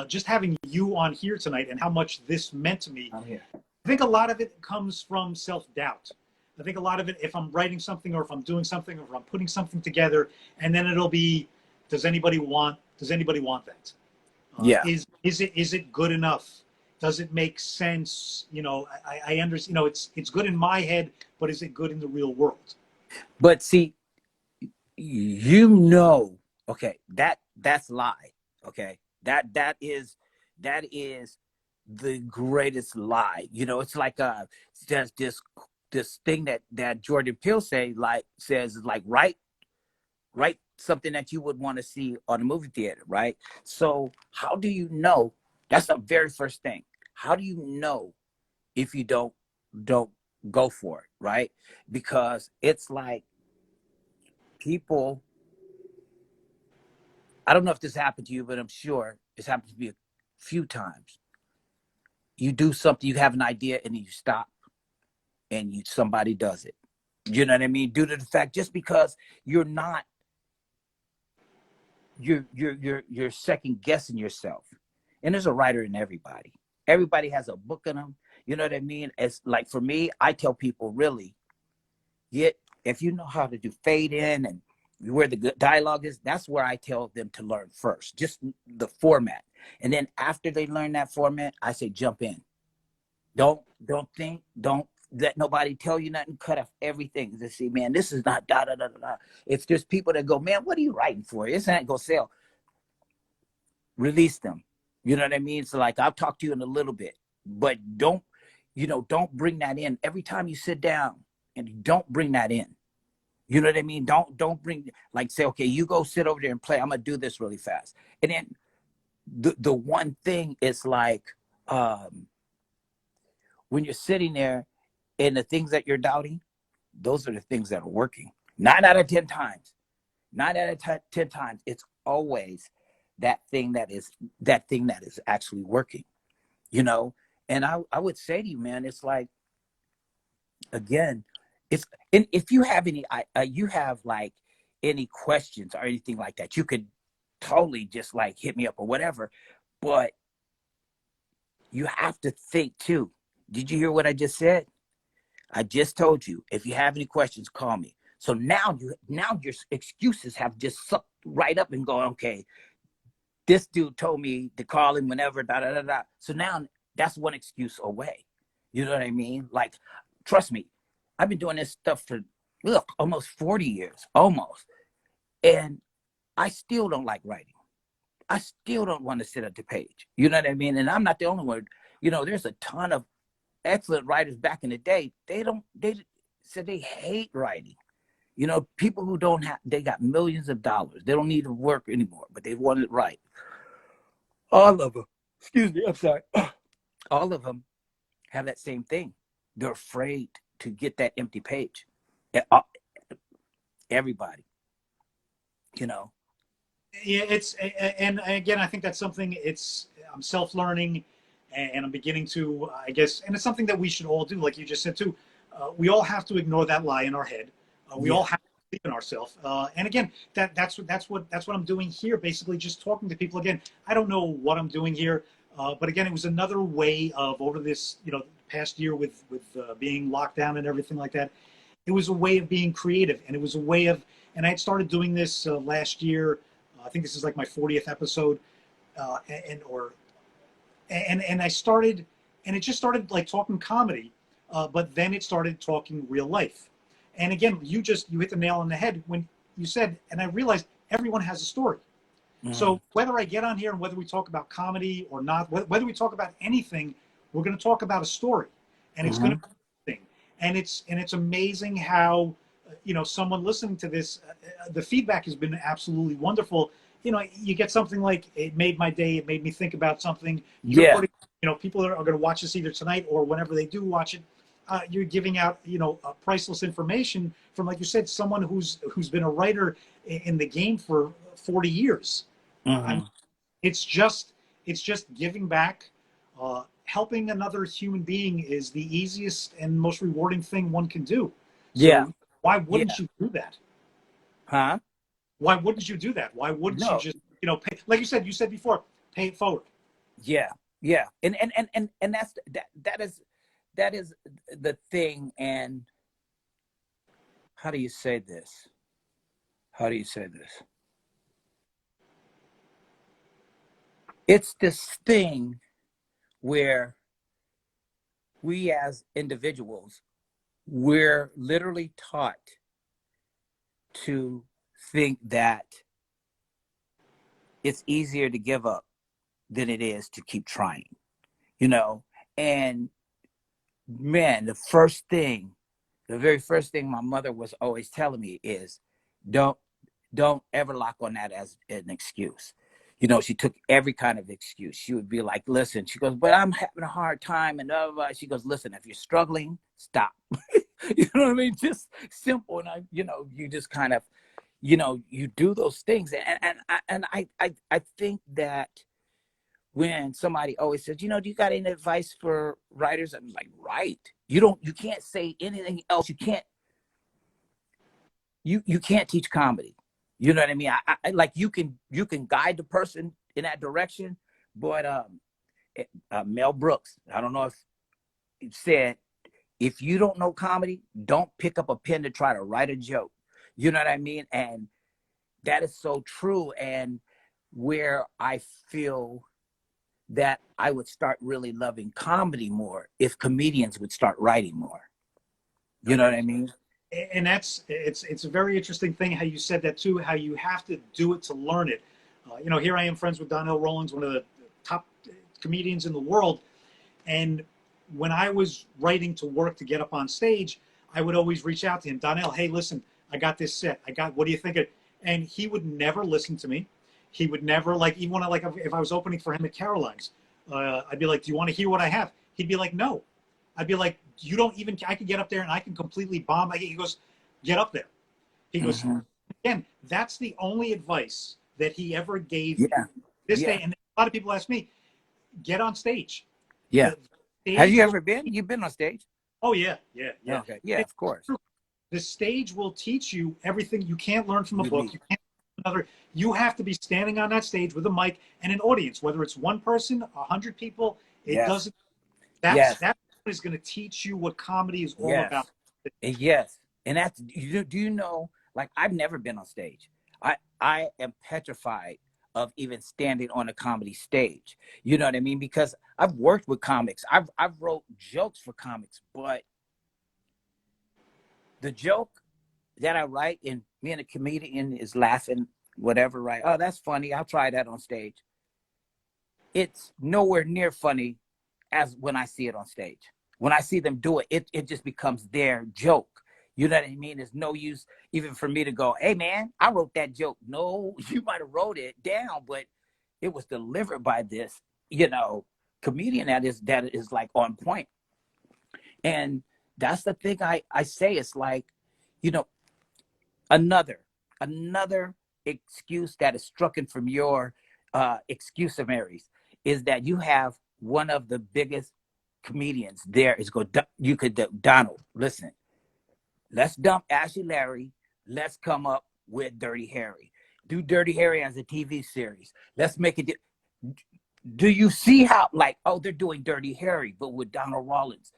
just having you on here tonight and how much this meant to me. I'm here. I think a lot of it comes from self-doubt. I think a lot of it, if I'm writing something or if I'm doing something or if I'm putting something together, and then it'll be, does anybody want that? Yeah. Is it good enough? Does it make sense? I understand. It's good in my head, but is it good in the real world? But see, okay, that's lie. Okay. That is the greatest lie. It's like there's this thing that Jordan Peele says, like, write something that you would want to see on a movie theater, right? So how do you know? That's the very first thing. How do you know if you don't go for it, right? Because it's like people. I don't know if this happened to you, but I'm sure it's happened to me a few times. You do something, you have an idea, and then you stop, and somebody does it. You know what I mean? Due to the fact, just because you're not, you're second guessing yourself. And there's a writer in everybody. Everybody has a book in them. You know what I mean? It's like, for me, I tell people, really, if you know how to do fade in and where the good dialogue is, that's where I tell them to learn first, just the format. And then after they learn that format, I say, jump in. Don't let nobody tell you nothing. Cut off everything. Just say, man, this is not da da da da da. If there's people that go, man, what are you writing for? It's not gonna sell. Release them. You know what I mean? So, like, I'll talk to you in a little bit, but don't bring that in every time you sit down, and don't bring that in. You know what I mean? Don't bring, like, say, okay, you go sit over there and play. I'm gonna do this really fast. And then the one thing is, like, when you're sitting there and the things that you're doubting, those are the things that are working. 9 out of 10 times. 9 out of 10 times, it's always that thing that is actually working. And I would say to you, man, it's like, again, and if you have like any questions or anything like that, you could totally just, like, hit me up or whatever. But you have to think too. Did you hear what I just said? I just told you, if you have any questions, call me. So now your excuses have just sucked right up and go, okay, this dude told me to call him whenever, da da da da. So now that's one excuse away. You know what I mean? Like, trust me, I've been doing this stuff for almost 40 years, almost. And I still don't like writing. I still don't want to sit at the page. You know what I mean? And I'm not the only one. There's a ton of excellent writers back in the day. They said they hate writing. People who they got millions of dollars. They don't need to work anymore, but they want it right. All of them, excuse me, I'm sorry. All of them have that same thing. they're afraid to get that empty page. Everybody, you know. Yeah, and again, I think that's something. I'm self-learning, and I'm beginning to, I guess, and it's something that we should all do, like you just said too. We all have to ignore that lie in our head. We all Yeah. have to believe in ourselves. And again, that's what I'm doing here. Basically, just talking to people. Again, I don't know what I'm doing here, but again, it was another way of over this, past year with being locked down and everything like that. It was a way of being creative, and it was a way of, and I had started doing this last year. I think this is like my 40th episode, and I started, and it just started like talking comedy, but then it started talking real life. And again, you hit the nail on the head when you said, and I realized everyone has a story. Mhm. So whether I get on here and whether we talk about comedy or not, whether we talk about anything, we're going to talk about a story, and it's going to Mhm. be interesting. And it's amazing how someone listening to this, the feedback has been absolutely wonderful. You get something like, it made my day, it made me think about something. You're Yeah. putting, people are going to watch this either tonight or whenever they do watch it. You're giving out priceless information from, like you said, someone who's been a writer in the game for 40 years. I mean, Mhm. it's just giving back. Helping another human being is the easiest and most rewarding thing one can do. Yeah. So why wouldn't Yeah. you do that? Huh? Why wouldn't you do that? Why wouldn't you No. just pay, like you said before, pay it forward? Yeah. Yeah. And that is the thing. And how do you say this? How do you say this? It's this thing where we as individuals, we're literally taught to think that it's easier to give up than it is to keep trying, you know? And man, the very first thing my mother was always telling me is don't don't ever lock on that as an excuse. She took every kind of excuse. She would be like, listen, she goes, but I'm having a hard time. And blah, blah, blah. She goes, listen, if you're struggling, stop. You know what I mean? Just simple. And you just kind of, you do those things. And I think that when somebody always says, do you got any advice for writers? I'm like, right. You can't say anything else. You can't teach comedy. You know what I mean? I like you can guide the person in that direction, but Mel Brooks, I don't know if he said, if you don't know comedy, don't pick up a pen to try to write a joke. You know what I mean? And that is so true. And where I feel that I would start really loving comedy more if comedians would start writing more. You know what I mean? And it's a very interesting thing how you said that too. How you have to do it to learn it. Here I am, friends with Donnell Rawlings, one of the top comedians in the world. And when I was writing to work to get up on stage, I would always reach out to him. Donnell, hey, listen, I got this set. What do you think of it? And he would never listen to me. He would never, like, even when if I was opening for him at Caroline's, I'd be like, do you want to hear what I have? He'd be like, no. I'd be like, you don't even, I can get up there and I can completely bomb. He goes, get up there. He goes, Mm-hmm. again, that's the only advice that he ever gave me. Yeah. This Yeah. day, and a lot of people ask me, get on stage. Yeah. The Have stage you will, ever been? You've been on stage? oh yeah, yeah, yeah. Okay. Yeah, It's of course. true. The stage will teach you everything you can't learn from a book. Really. You can't learn another. You have to be standing on that stage with a mic and an audience, whether it's one person, 100 people. It Yes. doesn't. That's Yes. that is going to teach you what comedy is all Yes. about. Yes. And that's do you know, like, I've never been on stage. I am petrified of even standing on a comedy stage. You know what I mean? Because I've worked with comics. I've wrote jokes for comics, but the joke that I write and me and a comedian is laughing, whatever, right? Oh, that's funny. I'll try that on stage. It's nowhere near funny as when I see it on stage. When I see them do it, it just becomes their joke. You know what I mean? There's no use even for me to go, hey man, I wrote that joke. No, you might have wrote it down, but it was delivered by this, comedian that is like on point. And that's the thing I say. It's like, you know, another excuse that is strucken from your excusomaries is that you have one of the biggest comedians there is go, you could, Donald, listen, let's dump Ashley Larry. Let's come up with Dirty Harry. Do Dirty Harry as a TV series. Let's make it. Do you see how, like, oh, they're doing Dirty Harry, but with Donald Rollins?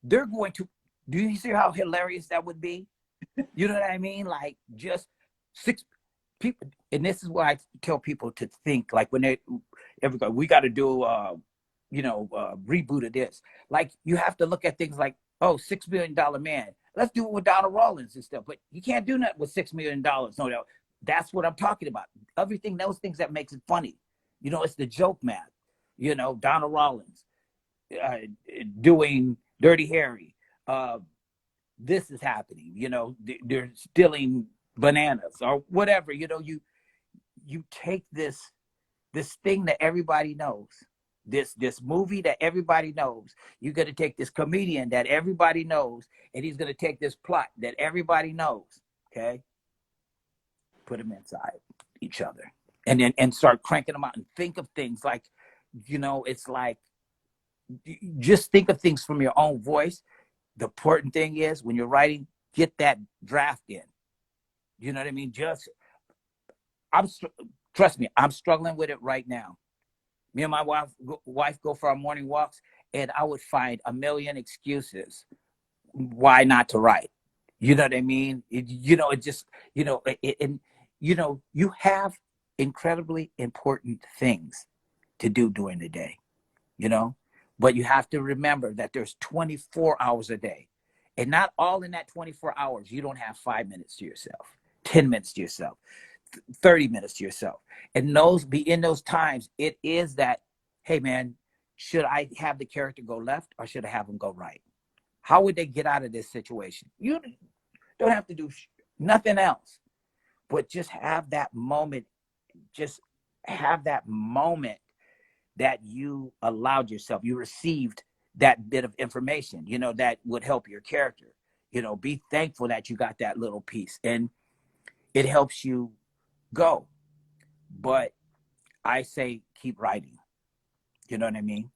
They're going to, do you see how hilarious that would be? You know what I mean? Like, just 6 people. And this is why I tell people to think, like, when they, everybody, we got to do, reboot of this. Like, you have to look at things like, oh, $6 million man. Let's do it with Donald Rollins and stuff. But you can't do that with $6 million. No, that's what I'm talking about. Everything, those things that makes it funny. You know, it's the joke math. You know, Donald Rollins doing Dirty Harry. This is happening. You know, they're stealing bananas or whatever. You know, you take this thing that everybody knows. This movie that everybody knows. You're going to take this comedian that everybody knows, and he's going to take this plot that everybody knows, okay? Put them inside each other. And then start cranking them out and think of things like, you know, it's like, just think of things from your own voice. The important thing is when you're writing, get that draft in. You know what I mean? Trust me, I'm struggling with it right now. Me and my wife go for our morning walks, and I would find a million excuses why not to write. You know what I mean? You have incredibly important things to do during the day, you know, but you have to remember that there's 24 hours a day, and not all in that 24 hours. You don't have 5 minutes to yourself, 10 minutes to yourself, 30 minutes to yourself. And in those times, it is that, hey man, should I have the character go left or should I have him go right? How would they get out of this situation? You don't have to do nothing else, but just have that moment. Just have that moment that you allowed yourself, you received that bit of information, you know, that would help your character. You know, be thankful that you got that little piece, and it helps you go. But I say keep writing. You know what I mean?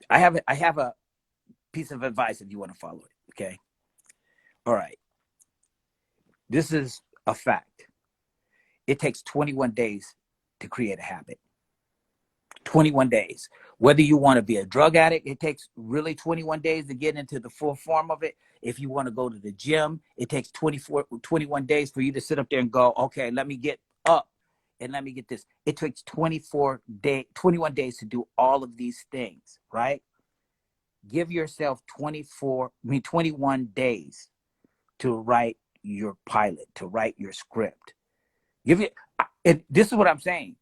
I have a piece of advice if you want to follow it. Okay. All right. This is a fact. It takes 21 days to create a habit. 21 days. Whether you want to be a drug addict, it takes really 21 days to get into the full form of it. If you want to go to the gym, it takes 21 days for you to sit up there and go, okay, let me get up and let me get this. It takes 21 days to do all of these things, right? Give yourself 21 days to write your pilot, to write your script. And this is what I'm saying.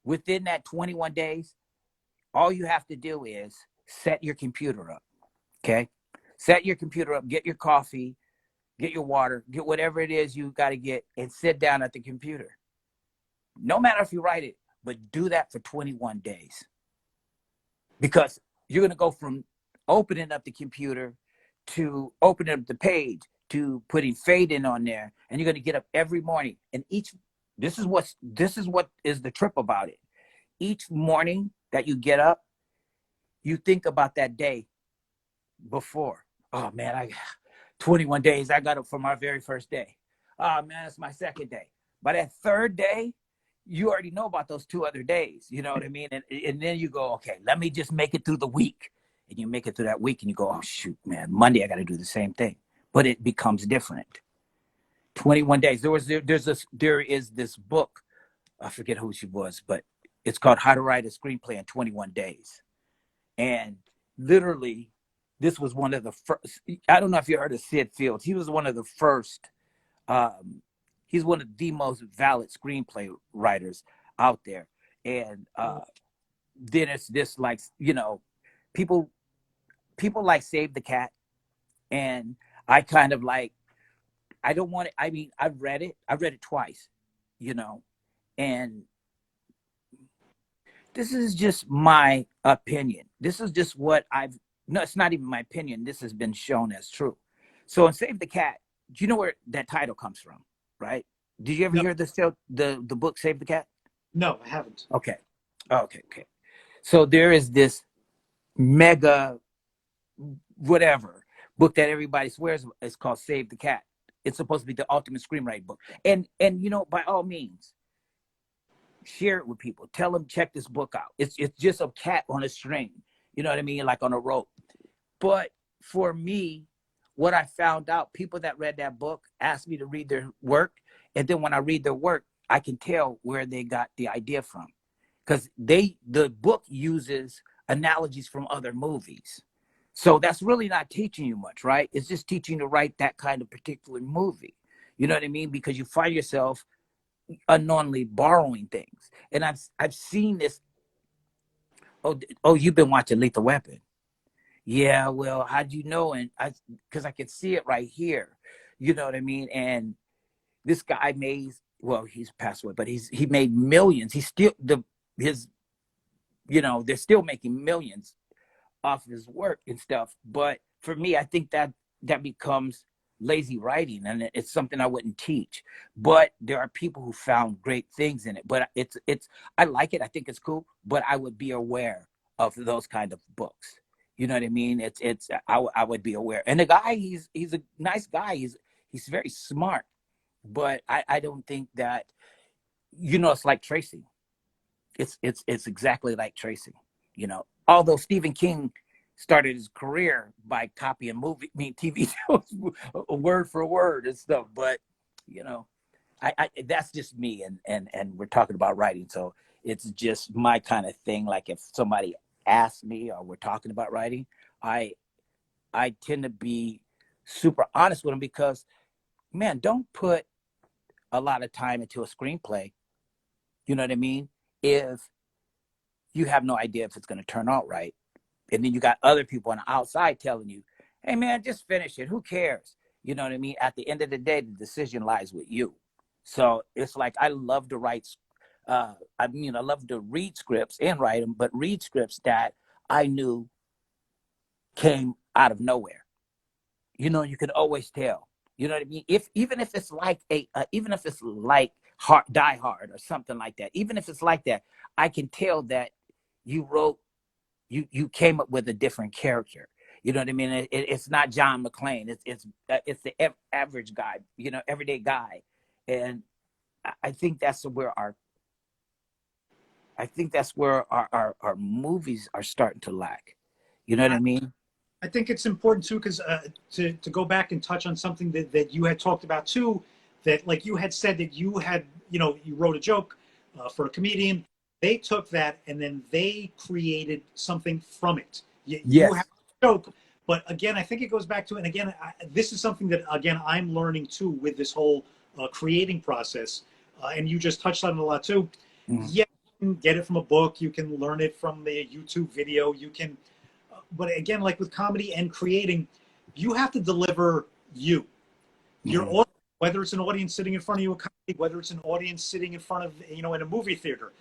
Within that 21 days, all you have to do is set your computer up, okay? Set your computer up, get your coffee, get your water, get whatever it is you got to get, and sit down at the computer. No matter if you write it, but do that for 21 days. Because you're going to go from opening up the computer to opening up the page to putting fade in on there, and you're going to get up every morning. And this is what is the trip about it. Each morning that you get up, you think about that day before. Oh man, 21 days. I got up for my very first day. Oh man, it's my second day. By that third day, you already know about those 2 other days. You know what I mean? And then you go, okay, let me just make it through the week. And you make it through that week and you go, oh shoot, man, Monday I got to do the same thing. But it becomes different. 21 days. There is this book. I forget who she was, but it's called How to Write a Screenplay in 21 Days. And literally, this was one of the first. I don't know if you heard of Sid Fields. He was one of the first. He's one of the most valid screenplay writers out there. And then it's this, like, you know, people like Save the Cat. And I kind of like, I don't want it. I mean, I've read it twice, you know, and this is just my opinion. This is just what I've No, it's not even my opinion. This has been shown as true. So in Save the Cat, do you know where that title comes from? Right? Did you ever No, hear the show, the book Save the Cat? no, I haven't. Okay. Okay. So there is this mega whatever book that everybody swears is called Save the Cat. It's supposed to be the ultimate screenwriting book. And you know, by all means, share it with people. Tell them check this book out. It's just a cat on a string. You know what I mean? Like on a rope. But for me, what I found out, people that read that book asked me to read their work. And then when I read their work, I can tell where they got the idea from. Because the book uses analogies from other movies. So that's really not teaching you much, right? It's just teaching you to write that kind of particular movie. You know what I mean? Because you find yourself unknowingly borrowing things. And I've seen this. Oh, you've been watching Lethal Weapon. Yeah, well, how'd you know? And because I could see it right here. You know what I mean? And this guy made, well, he's passed away, but he made millions. He's still they're still making millions off of his work and stuff. But for me, I think that becomes lazy writing, and it's something I wouldn't teach. But there are people who found great things in it. But it's I like it. I think it's cool. But I would be aware of those kind of books. You know what I mean? I would be aware. And the guy, he's a nice guy. He's very smart. But I don't think that, it's like tracing. It's exactly like tracing. Although Stephen King started his career by copying TV shows word for word and stuff, but I that's just me, and we're talking about writing, so it's just my kind of thing. Like if somebody asks me or we're talking about writing, I tend to be super honest with them because, man, don't put a lot of time into a screenplay. You know what I mean? If you have no idea if it's going to turn out right. And then you got other people on the outside telling you, hey, man, just finish it. Who cares? You know what I mean? At the end of the day, the decision lies with you. So it's like I love to write. I love to read scripts and write them, but read scripts that I knew came out of nowhere. You can always tell. You know what I mean? Even if it's like Die Hard or something like that, even if it's like that, I can tell that you came up with a different character. You know what I mean? It's not John McClane. It's the average guy, everyday guy, and I think that's where our movies are starting to lack. You know what I mean? I think it's important too, because to go back and touch on something that you had talked about too, that like you had said that you had, you wrote a joke for a comedian. They took that and then they created something from it. You Yes. have a joke, but again, I think it goes back to, and again, this is something that, again, I'm learning too with this whole creating process. And you just touched on it a lot too. Mm-hmm. Yeah, you can get it from a book. You can learn it from the YouTube video. You can, but again, like with comedy and creating, you have to deliver you. Your audience, whether it's an audience sitting in front of you, a comedy, whether it's an audience sitting in front of, in a movie theater.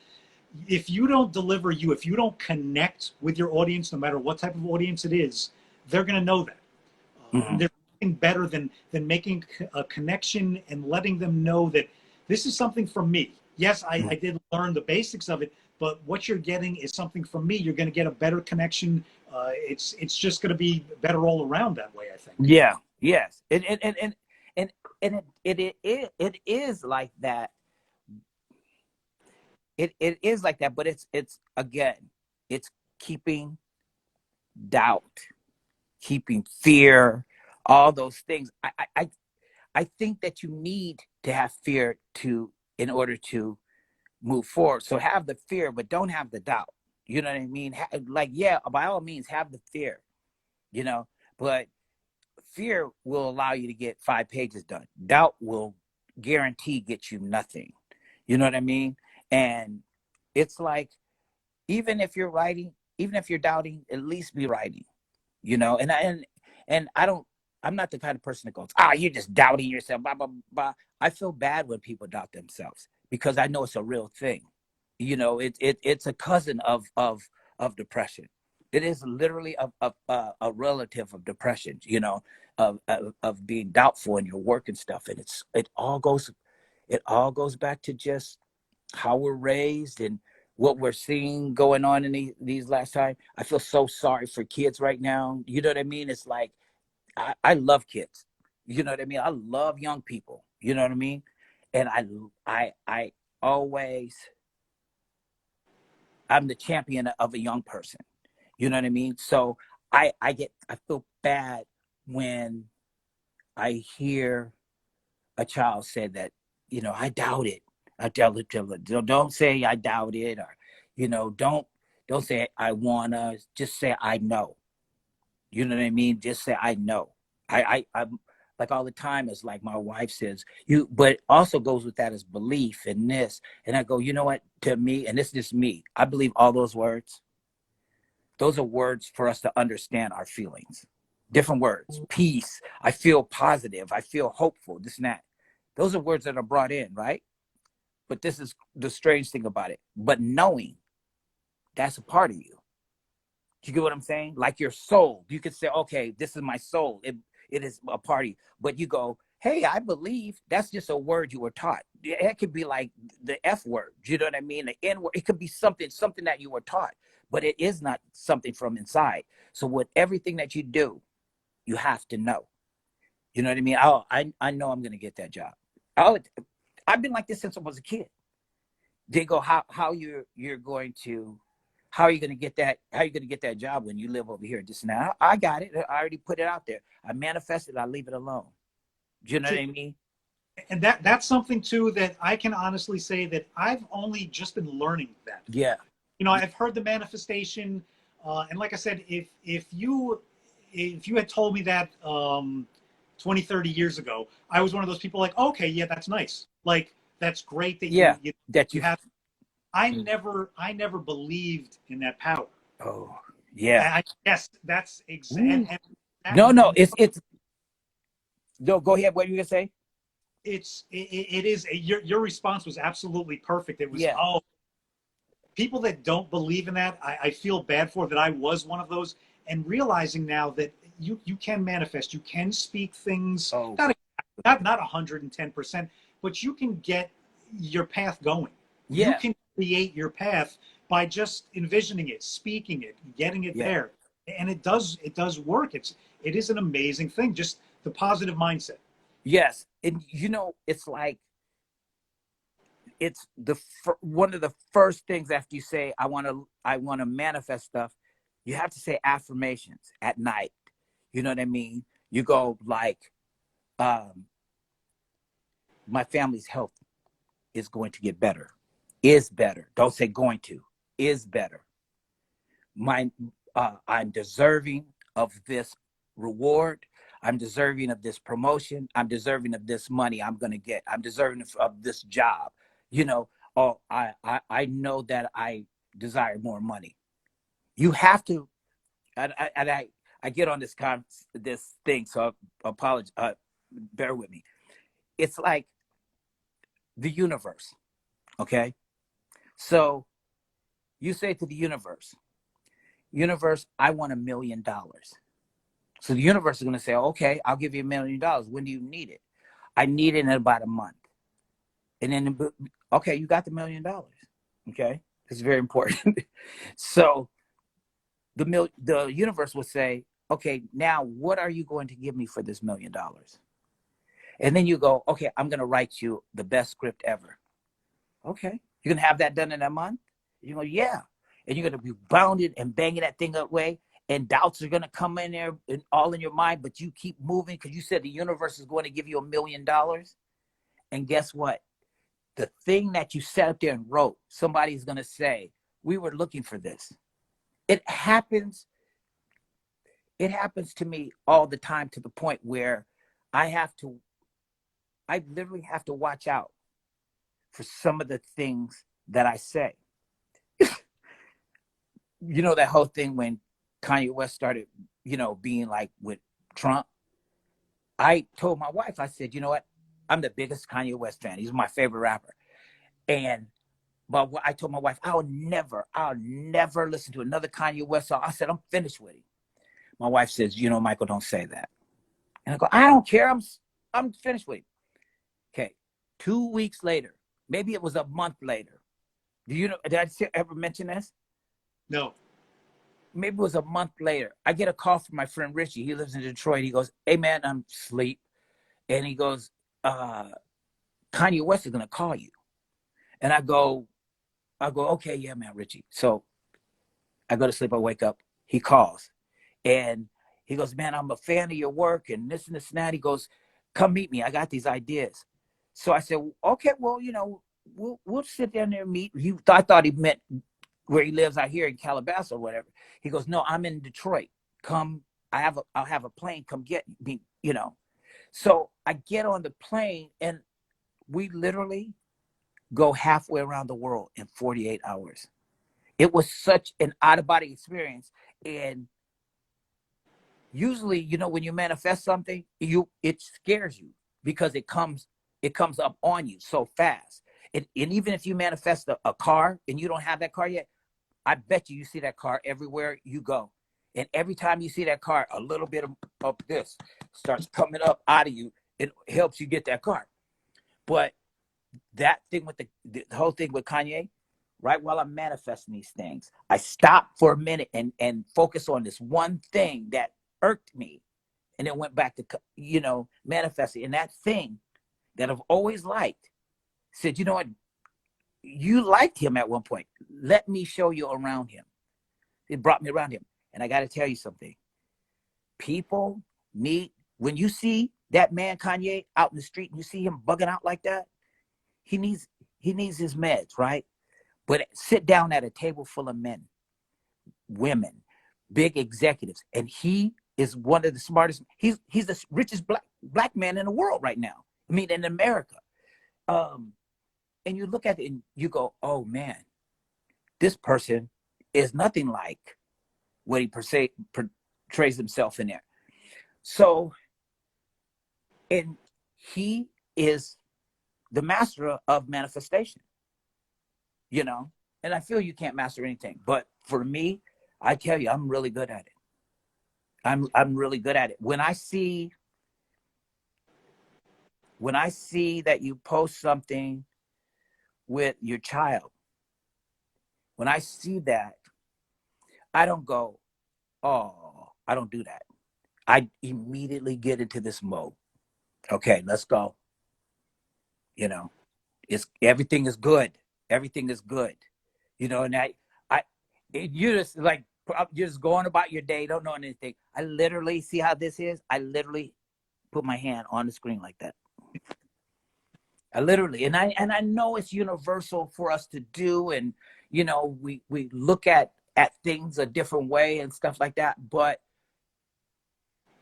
If you don't deliver you, if you don't connect with your audience, no matter what type of audience it is, they're going to know that. There's nothing better than making a connection and letting them know that this is something from me. Yes, I did learn the basics of it, but what you're getting is something from me. You're going to get a better connection. It's just going to be better all around that way, I think. Yeah. Yes. And it is like that. It is like that, but it's again, it's keeping doubt, keeping fear, all those things. I think that you need to have fear in order to move forward. So have the fear, but don't have the doubt. You know what I mean? Yeah, by all means, have the fear, but fear will allow you to get 5 pages done. Doubt will guarantee get you nothing. You know what I mean? And it's like, even if you're writing, even if you're doubting, at least be writing, and I'm not the kind of person that goes, you're just doubting yourself, blah, blah, blah. I feel bad when people doubt themselves because I know it's a real thing. It's a cousin of depression. It is literally a relative of depression, you know, of being doubtful in your work and stuff. And it all goes back to just how we're raised and what we're seeing going on in these last time. I feel so sorry for kids right now. You know what I mean? It's like I love kids. You know what I mean? I love young people. You know what I mean? And I always I'm the champion of a young person. You know what I mean? So I feel bad when I hear a child say that, you know, I doubt it. I tell it, don't say I doubt it, or, you know, don't say I wanna, just say I know. You know what I mean? Just say I know. I'm like all the time, it's like my wife says, you, but also goes with that is belief in this. And I go, you know what, to me, and this is just me, I believe all those words, those are words for us to understand our feelings. Different words. Peace. I feel positive. I feel hopeful. This and that. Those are words that are brought in, right? But this is the strange thing about it. But knowing, that's a part of you. Do you get what I'm saying? Like your soul. You could say, okay, this is my soul. It is a party. But you go, hey, I believe. That's just a word you were taught. It could be like the F word. You know what I mean? The N word. It could be something that you were taught, but it is not something from inside. So with everything that you do, you have to know. You know what I mean? I know I'm going to get that job. I've been like this since I was a kid. They go, how you're going to, how are you going to get that? How are you going to get that job when you live over here? Just now, I got it. I already put it out there. I manifested. I leave it alone. Do you know what I mean? And that's something too that I can honestly say that I've only just been learning that. Yeah. You know, I've heard the manifestation, and like I said, if you had told me that 20, 30 years ago, I was one of those people like, okay, yeah, that's nice. Like that's great that Yeah. That you you. have. I never believed in that power. Oh, yeah. I guess that's exact. Ooh. No. It's. No, go ahead. What you gonna say? It is your response was absolutely perfect. It was, Yeah. oh, people that don't believe in that, I feel bad for that. I was one of those, and realizing now that you can manifest, you can speak things, Oh, not 110%, but you can get your path going. You yeah. can create your path by just envisioning it, speaking it, getting it Yeah. there, and it does work. It is an amazing thing. Just the positive mindset. Yes. And you know, it's like it's one of the first things after you say I want to manifest stuff, you have to say affirmations at night. You know what I mean? You go like, um my family's health is going to get better. Is better. Don't say going to. Is better. My I'm deserving of this reward. I'm deserving of this promotion. I'm deserving of this money I'm going to get. I'm deserving of this job. You know, oh, I know that I desire more money. You have to, and I get on this thing, so I apologize. Bear with me. It's like the universe. Okay, so you say to the universe, I want $1 million. So the universe is going to say, okay, I'll give you $1 million. When do you need it? I need it in about a month. And then, okay, you got the $1 million. Okay, it's very important. So the universe will say, okay, now what are you going to give me for this $1 million? And then you go, okay, I'm going to write you the best script ever. Okay, you're going to have that done in a month? You go, yeah. And you're going to be bounded and banging that thing away. And doubts are going to come in there and all in your mind, but you keep moving because you said the universe is going to give you $1 million. And guess what? The thing that you sat up there and wrote, somebody's going to say, we were looking for this. It happens. It happens to me all the time, to the point where I literally have to watch out for some of the things that I say. You know, that whole thing when Kanye West started, being like with Trump. I told my wife, I said, you know what? I'm the biggest Kanye West fan. He's my favorite rapper. And but I told my wife, I'll never listen to another Kanye West song. I said, I'm finished with him. My wife says, you know, Michael, don't say that. And I go, I don't care. I'm finished with him. Okay. 2 weeks later, maybe it was a month later. Do you know, did I ever mention this? No. Maybe it was a month later. I get a call from my friend Richie. He lives in Detroit. He goes, hey man, I'm asleep. And he goes, Kanye West is going to call you. And I go, okay, yeah, man, Richie. So I go to sleep, I wake up, he calls. And he goes, man, I'm a fan of your work and this and that. He goes, come meet me. I got these ideas. So I said, okay, well, you know, we'll sit down there and meet. I thought he meant where he lives out here in Calabasas or whatever. He goes, no, I'm in Detroit. Come, I'll have a plane, come get me, you know. So I get on the plane and we literally go halfway around the world in 48 hours. It was such an out-of-body experience. And usually, you know, when you manifest something, it scares you because it comes up on you so fast. And even if you manifest a car and you don't have that car yet, I bet you see that car everywhere you go. And every time you see that car, a little bit of this starts coming up out of you. It helps you get that car. But that thing with the whole thing with Kanye, right while I'm manifesting these things, I stop for a minute and focus on this one thing that irked me, and then went back to, you know, manifesting. And that thing that I've always liked said, you know what, you liked him at one point. Let me show you around him. It brought me around him. And I got to tell you something. People need, when you see that man Kanye out in the street and you see him bugging out like that, he needs his meds, right? But sit down at a table full of men, women, big executives, and he is one of the smartest. He's the richest black man in the world right now. I mean, in America. And you look at it and you go, oh man, this person is nothing like what he portrays himself in there. So, and he is the master of manifestation, you know, and I feel you can't master anything, but for me, I tell you, I'm really good at it. I'm really good at it. When I see that you post something with your child, when I see that, I don't go, oh, I don't do that. I immediately get into this mode. Okay, let's go. You know, everything is good. Everything is good. You know, and you just like, you're just going about your day, don't know anything. I literally see how this is. I literally put my hand on the screen like that. I literally, and I know it's universal for us to do, and you know, we look at things a different way and stuff like that, but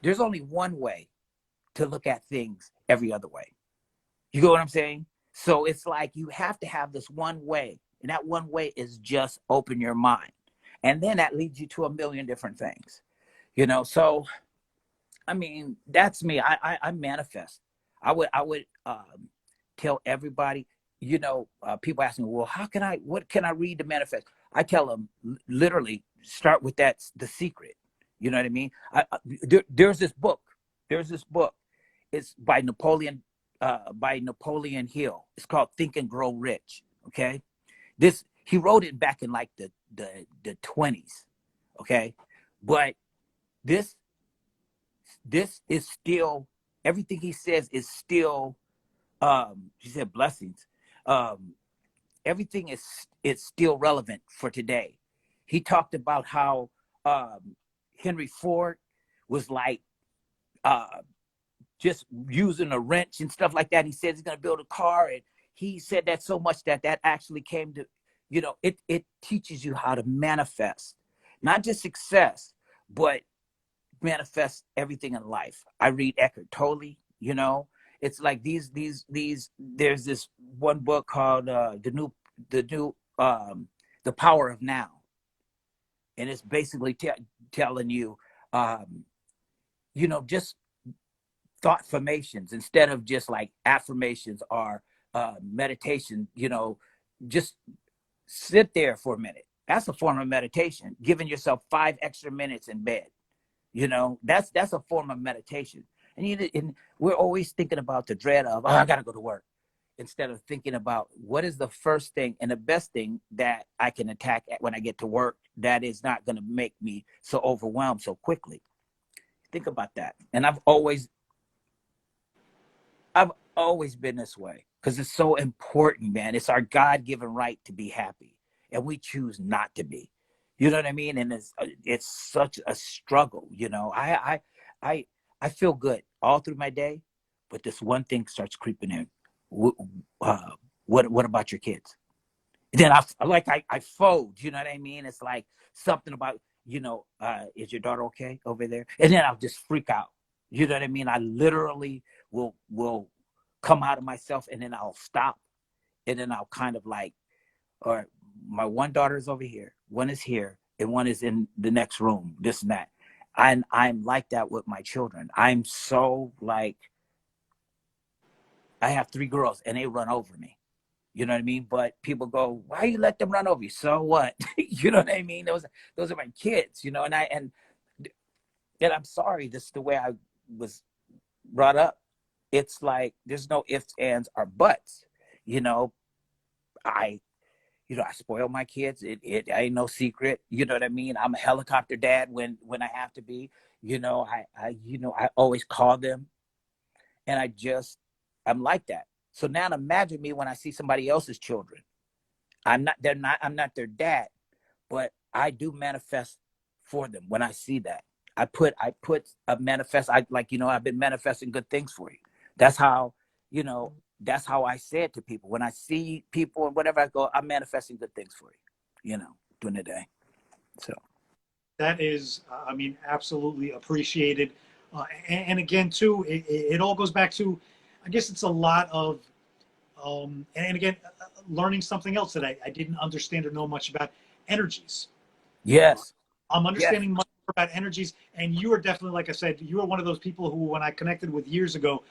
there's only one way to look at things every other way. You get what I'm saying? So it's like you have to have this one way, and that one way is just open your mind, and then that leads you to a million different things. You know, so I mean, that's me. I manifest. I would tell everybody, you know, people ask me, well, what can I read to manifest? I tell them, literally, start with the secret. You know what I mean? There's this book. It's by Napoleon Hill. It's called Think and Grow Rich. Okay. He wrote it back in like the 20s. Okay. But this is still, everything he says is still, he said blessings. Everything is still relevant for today. He talked about how Henry Ford was like just using a wrench and stuff like that. He said he's going to build a car, and he said that so much that actually came to, you know, it teaches you how to manifest, not just success, but manifest everything in life. I read Eckhart Tolle, you know. It's like these there's this one book called the Power of Now, and it's basically telling you, you know, just thought formations instead of just like affirmations or meditation. You know, just Sit there for a minute. That's a form of meditation. Giving yourself 5 extra minutes in bed. You know, that's a form of meditation. And we're always thinking about the dread of, oh, I got to go to work, instead of thinking about what is the first thing and the best thing that I can attack when I get to work that is not going to make me so overwhelmed so quickly. Think about that. And I've always been this way, because it's so important, man. It's our God-given right to be happy, and we choose not to be. You know what I mean? And it's such a struggle. You know, I feel good all through my day, but this one thing starts creeping in. What about your kids? Then I fold. You know what I mean? It's like something about, is your daughter okay over there? And then I'll just freak out. You know what I mean? I literally will come out of myself, and then I'll stop, and then I'll kind of like, all right, my one daughter is over here, one is here, and one is in the next room, this and that. And I'm like that with my children. I'm so like, I have 3 girls and they run over me. You know what I mean? But people go, why you let them run over you? So what? You know what I mean? Those are my kids, you know, and I'm sorry, this is the way I was brought up. It's like, there's no ifs, ands, or buts. You know, I spoil my kids. It ain't no secret. You know what I mean? I'm a helicopter dad when I have to be. You know, I always call them, and I'm like that. So now imagine me when I see somebody else's children. I'm not their dad, but I do manifest for them when I see that. I put a manifest. I've been manifesting good things for you. That's how, that's how I say it to people. When I see people and whatever, I go, I'm manifesting good things for you, during the day. So That is, absolutely appreciated. And again, too, it all goes back to, I guess it's a lot of, and again, learning something else that I didn't understand or know much about, energies. yes. I'm Yes. understanding much more about energies, and you are definitely, like I said, you are one of those people who, when I connected with years ago,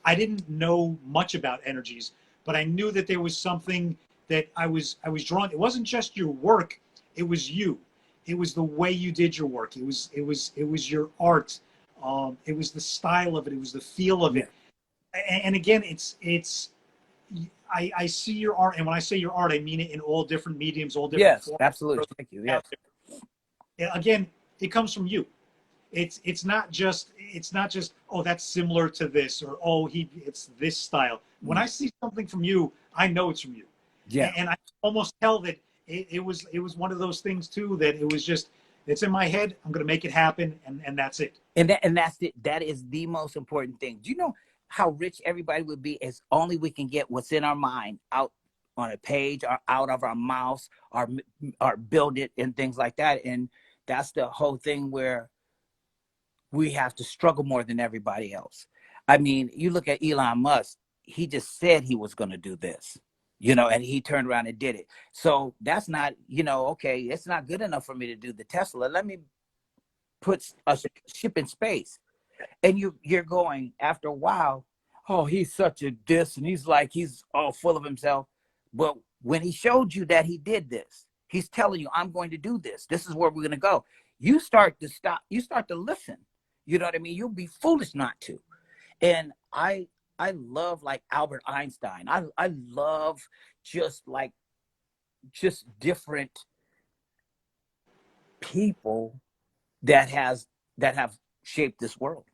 I didn't know much about energies, but I knew that there was something that I was drawn. It wasn't just your work; it was you. It was the way you did your work. It was your art. It was the style of it. It was the feel of Yeah. it. And again, it's I see your art, and when I say your art, I mean it in all different mediums, all different Yes, forms. absolutely. Thank you. Yes. Again, it comes from you. It's not just oh, that's similar to this, or oh, it's this style. When I see something from you, I know it's from you. Yeah. And I almost tell that it was one of those things too, that it was just, it's in my head, I'm going to make it happen, and that's it. And that's it. That is the most important thing. Do you know how rich everybody would be if only we can get what's in our mind out on a page or out of our mouths, or build it and things like that? And that's the whole thing where we have to struggle more than everybody else. I mean, you look at Elon Musk, he just said he was going to do this, and he turned around and did it. So that's not, okay, it's not good enough for me to do the Tesla. Let me put a ship in space. And you're going, after a while, oh, he's such a diss, and he's all full of himself. But when he showed you that he did this, he's telling you, I'm going to do this. This is where we're going to go. You start to stop. You start to listen. You know what I mean? You'll be foolish not to. And I love like Albert Einstein. I love just different people that have shaped this world.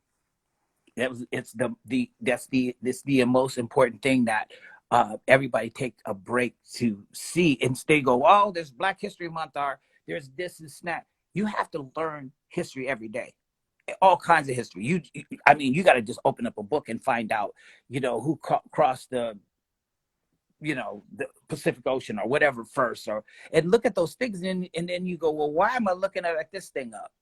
It's the most important thing that everybody take a break to see, and they go, oh, there's Black History Month, or there's this and that. You have to learn history every day, all kinds of history. You got to just open up a book and find out, who crossed the Pacific Ocean or whatever first, and look at those things, and then you go, well, why am I looking at this thing up?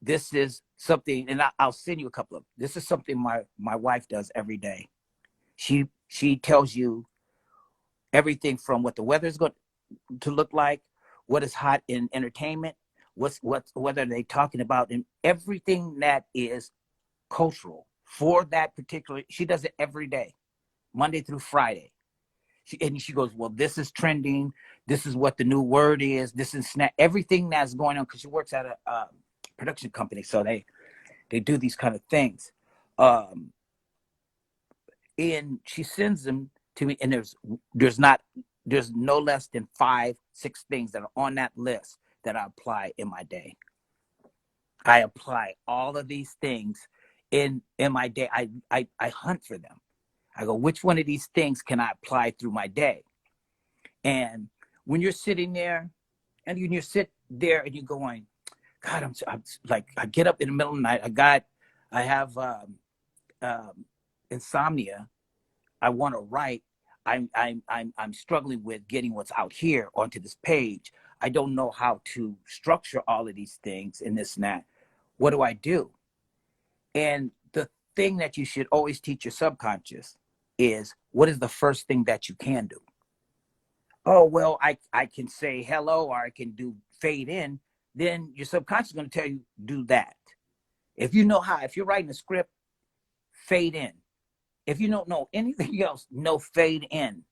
This is something, and I'll send you a couple of. This is something my wife does every day. She tells you everything from what the weather is going to look like, what is hot in entertainment, whether they're talking about, and everything that is cultural for that particular. She does it every day, Monday through Friday. She goes, well, this is trending. This is what the new word is. This is everything that's going on, because she works at a production company, so they do these kind of things. And she sends them to me, and there's no less than 5, 6 things that are on that list that I apply in my day. I apply all of these things in my day. I hunt for them. I go, which one of these things can I apply through my day? And when you're sitting there, and you sit there and you're going, God, I'm like, I get up in the middle of the night. I have insomnia. I want to write. I'm struggling with getting what's out here onto this page. I don't know how to structure all of these things and this and that. What do I do? And the thing that you should always teach your subconscious is, what is the first thing that you can do? Oh, well, I can say hello, or I can do fade in. Then your subconscious is going to tell you, do that. If you know how, if you're writing a script, fade in. If you don't know anything else, no, fade in.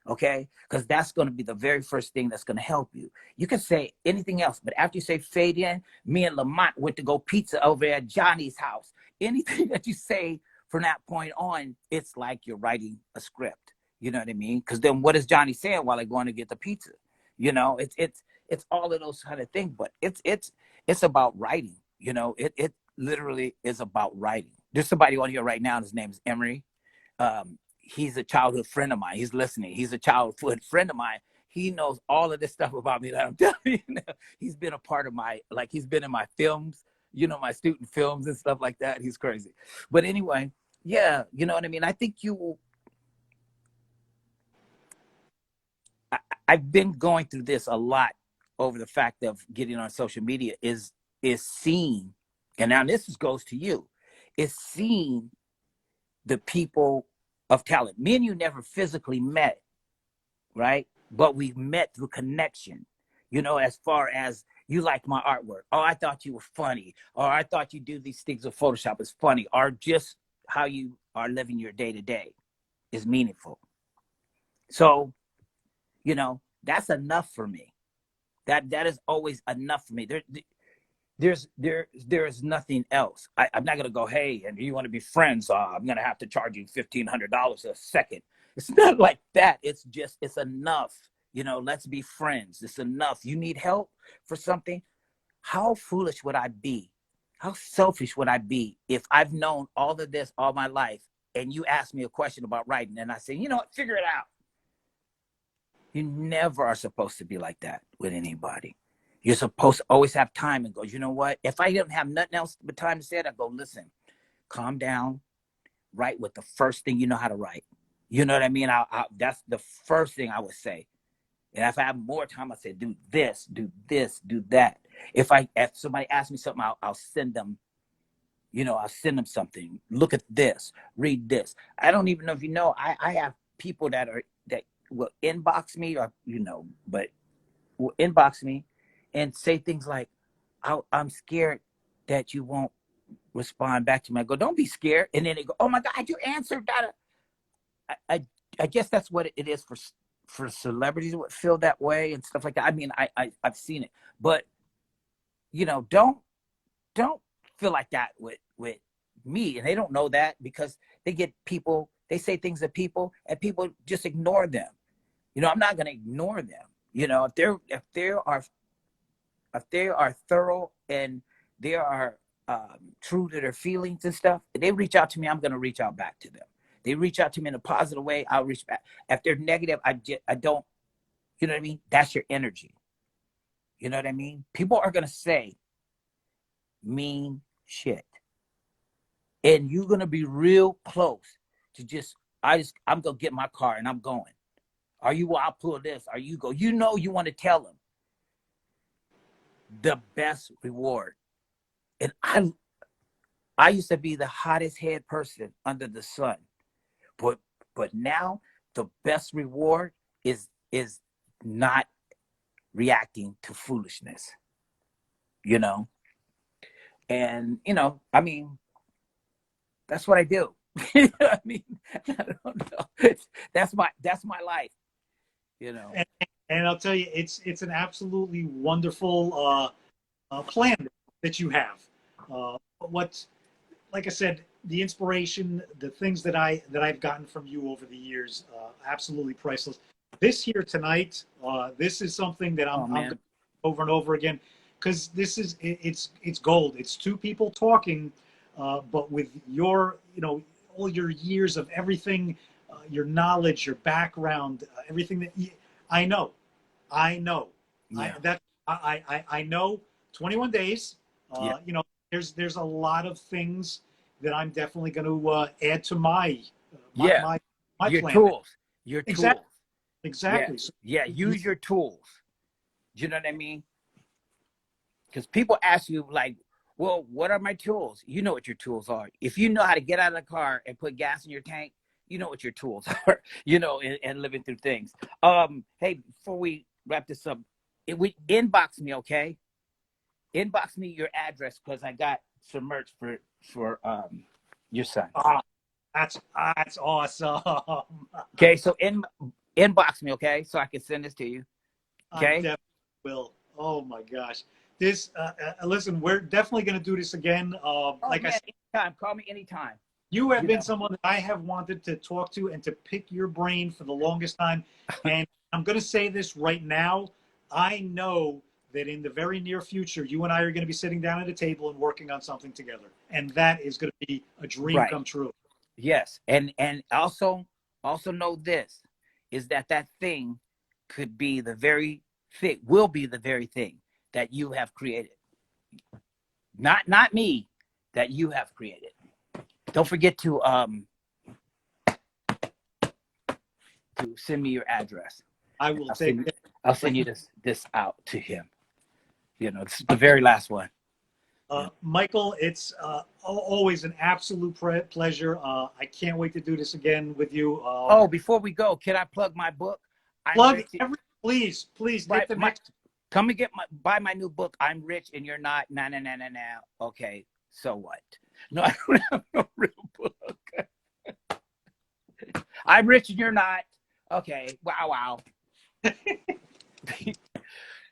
Okay? Because that's going to be the very first thing that's going to help you. You can say anything else, but after you say fade in, me and Lamont went to go pizza over at Johnny's house. Anything that you say from that point on, it's like you're writing a script. You know what I mean? Because then what is Johnny saying while they're going to get the pizza? You know, it's all of those kind of things, but it's about writing. You know, it literally is about writing. There's somebody on here right now, and his name is Emery. He's a childhood friend of mine. He's listening. He's a childhood friend of mine. He knows all of this stuff about me that I'm telling you. He's been a part of he's been in my films, you know, my student films and stuff like that. He's crazy. But anyway, yeah, you know what I mean? I think I've been going through this a lot over the fact of getting on social media is seeing, and now this goes to you, is seeing the people of talent. Me and you never physically met, right? But we met through connection. You know, as far as you like my artwork. Oh, I thought you were funny. Or I thought you do these things with Photoshop is funny. Or just how you are living your day to day is meaningful. So, you know, that's enough for me. That is always enough for me. There's nothing else. I'm not gonna go, hey, and you want to be friends? I'm gonna have to charge you $1,500 a second. It's not like that. It's enough. You know, let's be friends. It's enough. You need help for something. How foolish would I be? How selfish would I be if I've known all of this all my life, and you ask me a question about writing, and I say, you know what, figure it out. You never are supposed to be like that with anybody. You're supposed to always have time and go, you know what? If I didn't have nothing else but time to say it, I go, listen, calm down, write with the first thing you know how to write. You know what I mean? That's the first thing I would say. And if I have more time, I say, do this, do that. If somebody asks me something, I'll send them, you know, I'll send them something. Look at this, read this. I don't even know if you know, I have people that will inbox me, or, you know, but will inbox me and say things like, I'm scared that you won't respond back to me. I go, don't be scared. And then they go, oh my God, you answered that. I guess that's what it is for celebrities would feel that way and stuff like that. I mean, I've seen it, but you know, don't feel like that with me. And they don't know that, because they say things to people and people just ignore them. You know, I'm not going to ignore them. You know, if they are thorough and they are true to their feelings and stuff, if they reach out to me, I'm going to reach out back to them. They reach out to me in a positive way, I'll reach back. If they're negative, I don't, you know what I mean? That's your energy. You know what I mean? People are going to say mean shit. And you're going to be real close to I'm going to get my car and I'm going. Are you, well, I'll pull this. Are you go, you know, you want to tell them the best reward. And I used to be the hottest head person under the sun. But now the best reward is not reacting to foolishness, you know? And, you know, I mean, that's what I do. You know what I mean? I don't know. That's my life, you know? And I'll tell you, it's an absolutely wonderful plan that you have. What, like I said, the inspiration, the things that I've gotten from you over the years, absolutely priceless. This here tonight, this is something that Oh I'm going man. over and over again because it's gold. It's two people talking, but with your all your years of everything, your knowledge, your background, everything that I know, I know, I Yeah. that I know. 21 days. Yeah. There's a lot of things that I'm definitely going to add to my Yeah. my Your plan. tools. Your Exactly, tools. Yeah. exactly. So Yeah. you, Use your tools. Do you know what I mean? Because people ask you like, well, what are my tools? You know what your tools are. If you know how to get out of the car and put gas in your tank, you know what your tools are, and living through things. Hey, before we wrap this up, we inbox me, okay? Inbox me your address because I got some merch for your son. ah, that's awesome. Okay, so inbox me, okay, so I can send this to you. I Okay. definitely will. Oh my gosh. This listen, we're definitely going to do this again. Oh Like I man, said, anytime. Call me anytime. you have You been know. someone that I have wanted to talk to and to pick your brain for the longest time. And I'm going to say this right now. I know that in the very near future, you and I are going to be sitting down at a table and working on something together. And that is going to be a dream Right. come true. Yes, and also know this is that thing could be the very thing, will be the very thing that you have created. Not me, that you have created. Don't forget to send me your address. I will I'll take send that. I'll send you this out to him. It's the very last one. Michael, it's always an absolute pleasure. I can't wait to do this again with you. Oh, before we go, can I plug my book? I'm Plug rich. please, please Right, hit the next. come and buy my new book. I'm rich and you're not. Nah, nah, nah, nah, nah. Okay, so what? No, I don't have no real book. I'm rich and you're not. Okay, wow.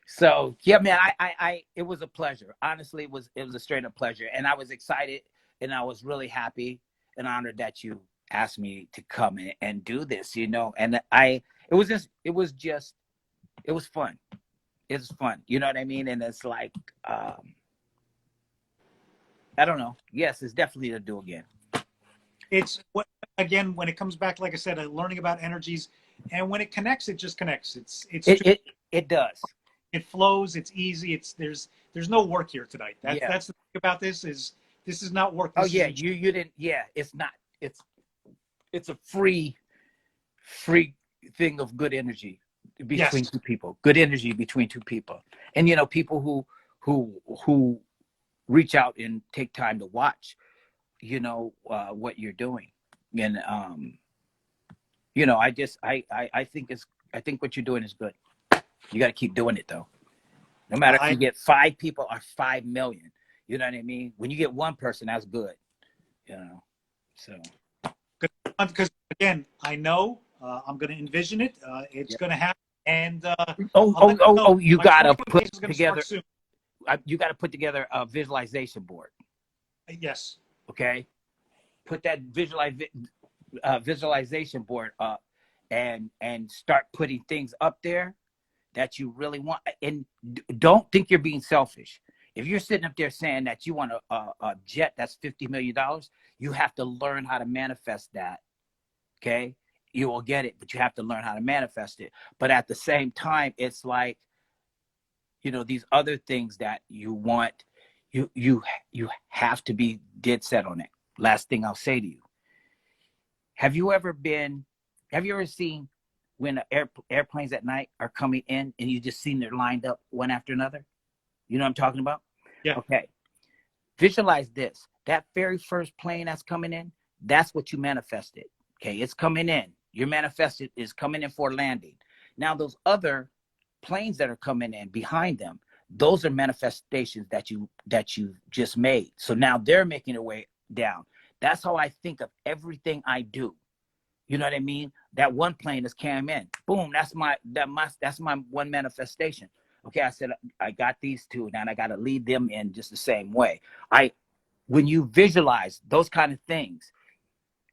So yeah, man, it was a pleasure. Honestly, it was a straight up pleasure, and I was excited, and I was really happy and honored that you asked me to come and do this. And it was fun. It was fun. You know what I mean? And it's like, I don't know. Yes, it's definitely to do again. It's what again when it comes back, like I said, learning about energies, and when it connects, it just connects. It does. It flows. It's easy. There's no work here tonight. Yeah. That's the thing about this is not work. Oh This yeah, is you didn't. Yeah, it's not. It's a free thing of good energy between yes. two people. Good energy between two people, and people who reach out and take time to watch. What you're doing, and I think what you're doing is good. You got to keep doing it though. No matter if I you get 5 people or 5 million, you know what I mean? When you get one person, that's good. So because again, I know I'm going to envision it. It's yeah. going to happen, and Oh, I'll oh, let you oh, know oh, you my gotta 21 put days is going to start together soon. a visualization board. Yes. Okay. Put that visualization board up and start putting things up there that you really want. And don't think you're being selfish. If you're sitting up there saying that you want a jet that's $50 million, you have to learn how to manifest that. Okay. You will get it, but you have to learn how to manifest it. But at the same time, it's like, these other things that you want, you have to be dead set on it. Last thing I'll say to you. Have you ever seen when airplanes at night are coming in and you just seen they're lined up one after another? You know what I'm talking about? Yeah. Okay. Visualize this. That very first plane that's coming in, that's what you manifested. Okay. It's coming in. Your manifested is coming in for landing. Now, those other planes that are coming in behind them, those are manifestations that you just made. So now they're making their way down. That's how I think of everything I do. You know what I mean? That one plane just came in. Boom. That's my one manifestation. Okay, I said I got these two, now I got to lead them in just the same way. When you visualize those kind of things,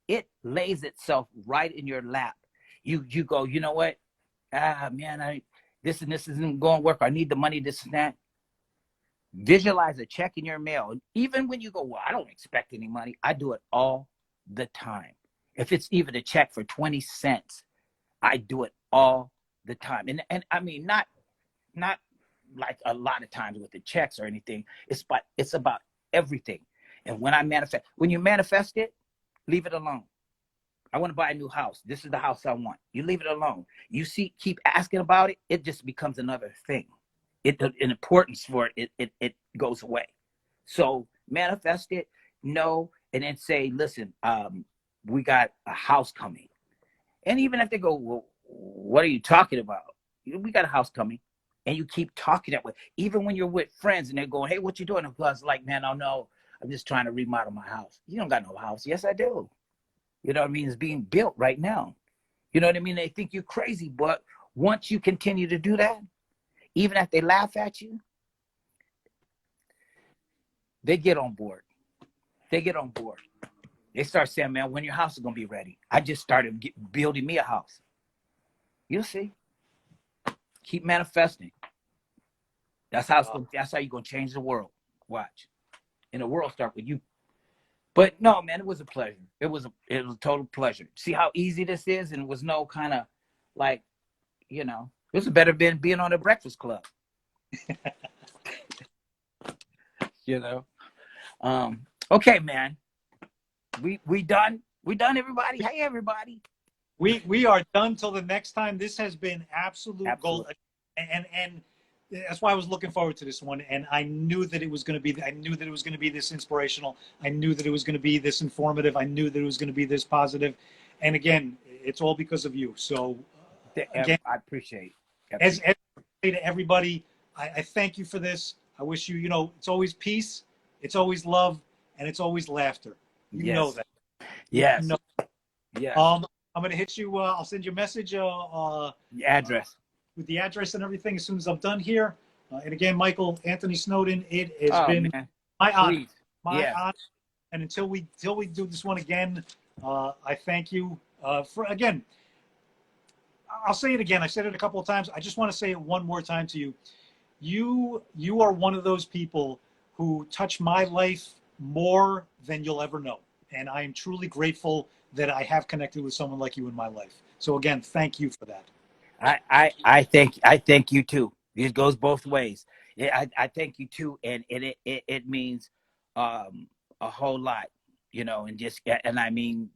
it lays itself right in your lap. You go, you know what? Man, this and this isn't going to work. I need the money, this and that. Visualize a check in your mail. Even when you go, well, I don't expect any money. I do it all the time. If it's even a check for 20 cents, I do it all the time. And I mean, not like a lot of times with the checks or anything. It's about everything. And when you manifest it, leave it alone. I want to buy a new house. This is the house I want. You leave it alone. You keep asking about it. It just becomes another thing. An importance for it goes away. So manifest it, know, and then say, listen, we got a house coming. And even if they go, well, what are you talking about? We got a house coming. And you keep talking that way. Even when you're with friends and they're going, hey, what you doing? I was like, man, I don't know. I'm just trying to remodel my house. You don't got no house. Yes, I do. You know what I mean? It's being built right now. You know what I mean? They think you're crazy. But once you continue to do that, even if they laugh at you, they get on board. They get on board. They start saying, man, when your house is going to be ready? I just started building me a house. You'll see. Keep manifesting. That's how you're going to change the world. Watch. And the world start with you. But no, man, it was a pleasure. It was a total pleasure. See how easy this is? And it was no kind of like, you know, this is better than being on a Breakfast Club. You know? Okay, man. We done? We done, everybody? Hey, everybody. We are done till the next time. This has been absolute gold. And that's why I was looking forward to this one. And I knew that it was going to be, this inspirational. I knew that it was going to be this informative. I knew that it was going to be this positive. And again, it's all because of you. So again, I appreciate it. As I say to everybody, I thank you for this. I wish you, it's always peace, it's always love, and it's always laughter. You know that. Yes. Yes. I'm going to hit you. I'll send you a message. The address. With the address and everything as soon as I'm done here. And again, Michael Anthony Snowden, it has been my honor. My honor. And until we do this one again, I thank you for, again, I'll say it again. I said it a couple of times. I just want to say it one more time to you. You are one of those people who touch my life more than you'll ever know. And I am truly grateful that I have connected with someone like you in my life. So again, thank you for that. I thank you too. It goes both ways. I thank you too, and it means a whole lot, and I mean,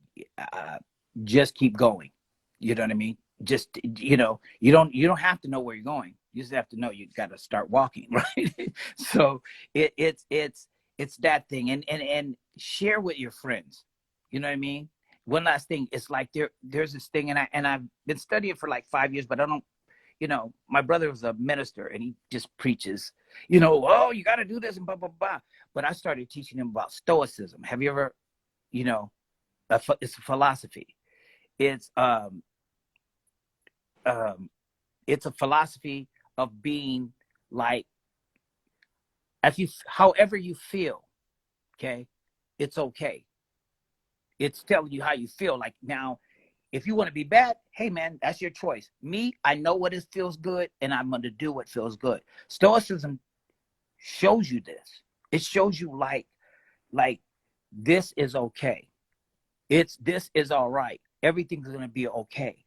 just keep going. You know what I mean? Just you don't have to know where you're going. You just have to know you got to start walking, right? So it's that thing, and share with your friends. You know what I mean? One last thing, it's like there's this thing, and I've been studying for like 5 years, but I don't, my brother was a minister and he just preaches, oh, you got to do this and blah, blah, blah. But I started teaching him about Stoicism. Have you ever, it's a philosophy. It's a philosophy of being like, however you feel, okay, it's okay. It's telling you how you feel. Like now, if you want to be bad, hey man, that's your choice. Me, I know what it feels good, and I'm going to do what feels good. Stoicism shows you this. It shows you like this is okay. This is all right. Everything's going to be okay.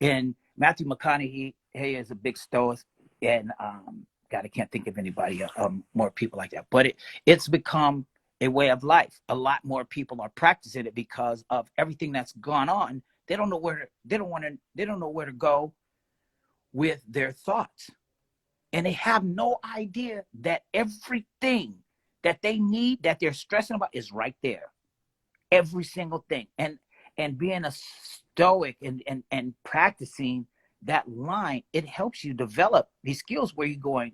And Matthew McConaughey, he is a big Stoic, and God, I can't think of anybody more people like that. But it's become a way of life. A lot more people are practicing it because of everything that's gone on. They don't know where to go with their thoughts. And they have no idea that everything that they need, that they're stressing about, is right there. Every single thing. And being a stoic and practicing that line, it helps you develop these skills where you're going,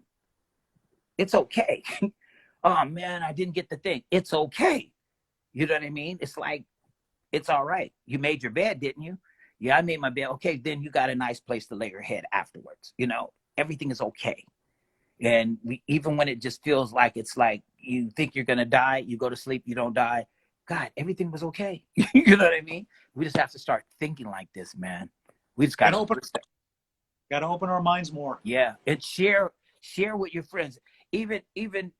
it's okay. Oh man, I didn't get the thing. It's okay. You know what I mean? It's like, it's all right. You made your bed, didn't you? Yeah, I made my bed. Okay, then you got a nice place to lay your head afterwards. You know, everything is okay. And even when it just feels like it's like you think you're gonna die, you go to sleep, you don't die. God, everything was okay. You know what I mean? We just have to start thinking like this, man. We just Gotta gotta open, gotta open our minds more. yeah, and share with your friends, even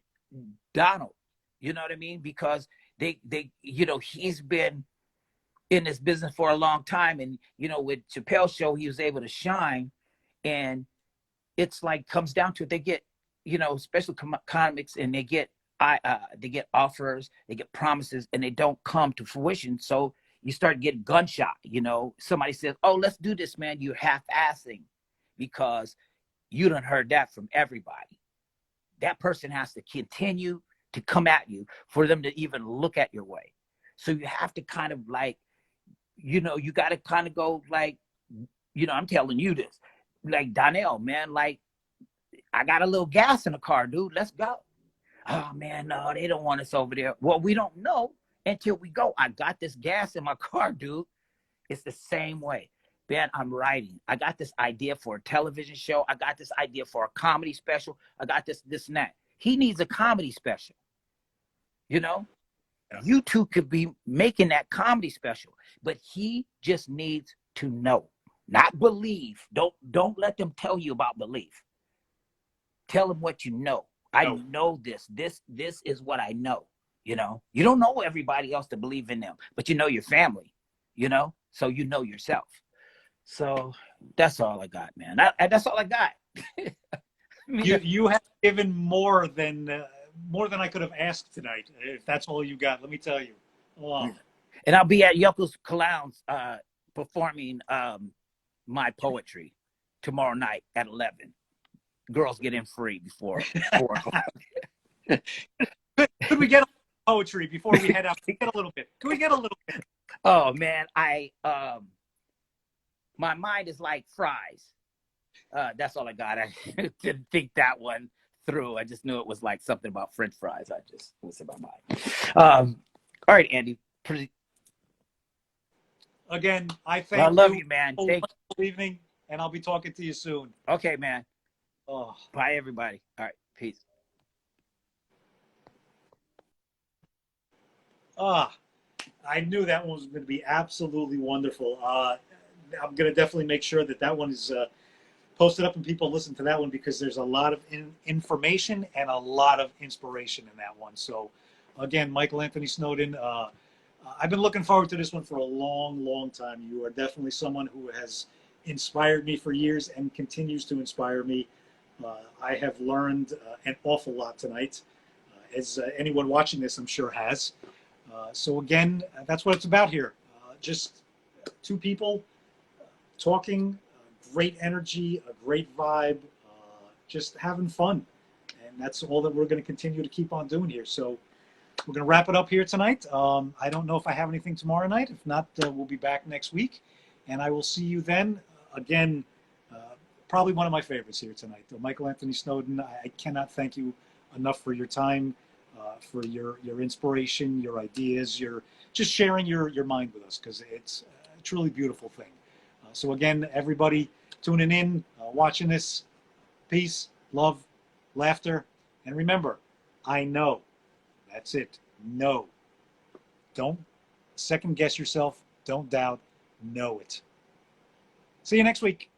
Donald. You know what I mean? Because they you know he's been in this business for a long time, and you know with Chappelle's show he was able to shine, and it's like comes down to it. They get you know special comics, and they get offers, they get promises, and they don't come to fruition. So you start getting gunshot. You know, somebody says, "Oh, let's do this, man." You're half-assing because you done heard that from everybody. That person has to continue to come at you for them to even look at your way. So you have to kind of like, you know, you got to kind of go like, you know, I'm telling you this, like Donnell, man, like I got a little gas in the car, dude. Let's go. Oh man, no, they don't want us over there. Well, we don't know until we go. I got this gas in my car, dude. It's the same way. Man, I'm writing. I got this idea for a television show. I got this idea for a comedy special. I got this, and that. He needs a comedy special. You know, Yeah. you two could be making that comedy special, but he just needs to know, not believe. Don't let them tell you about belief. Tell them what you know. I know this. This is what I know. You know, you don't know everybody else to believe in them, but you know your family. You know, so you know yourself. So that's all I got, man. That's all I got. I mean, You have given more than I could have asked tonight. If that's all you got, let me tell you. Oh. and I'll be at Yucko's Clowns performing my poetry tomorrow night at 11. Girls get in free before 4 o'clock. Could we get a poetry before we head out? Could we get a little bit? Could we get a little bit? Oh man, my mind is like fries. That's all I got. I didn't think that one through. I just knew it was like something about French fries. I just was in my mind. All right, Andy. Again, I thank I love you, man. Good evening, and I'll be talking to you soon. Okay, man. Oh. Bye, everybody. All right, peace. I knew that one was going to be absolutely wonderful. I'm going to definitely make sure that one is posted up and people listen to that one because there's a lot of information and a lot of inspiration in that one. So, again, Michael Anthony Snowden, I've been looking forward to this one for a long, long time. You are definitely someone who has inspired me for years and continues to inspire me. I have learned an awful lot tonight, as anyone watching this, I'm sure, has. So again, that's what it's about here. Just two people talking, great energy, a great vibe, just having fun. And that's all that we're going to continue to keep on doing here. So we're going to wrap it up here tonight. I don't know if I have anything tomorrow night. If not, we'll be back next week. And I will see you then. Again, probably one of my favorites here tonight. Michael Anthony Snowden, I cannot thank you enough for your time. For your inspiration, your ideas, your just sharing your mind with us, because it's a truly beautiful thing. So again, everybody tuning in, watching this, peace, love, laughter, and remember, I know. That's it. No. Don't second guess yourself. Don't doubt. Know it. See you next week.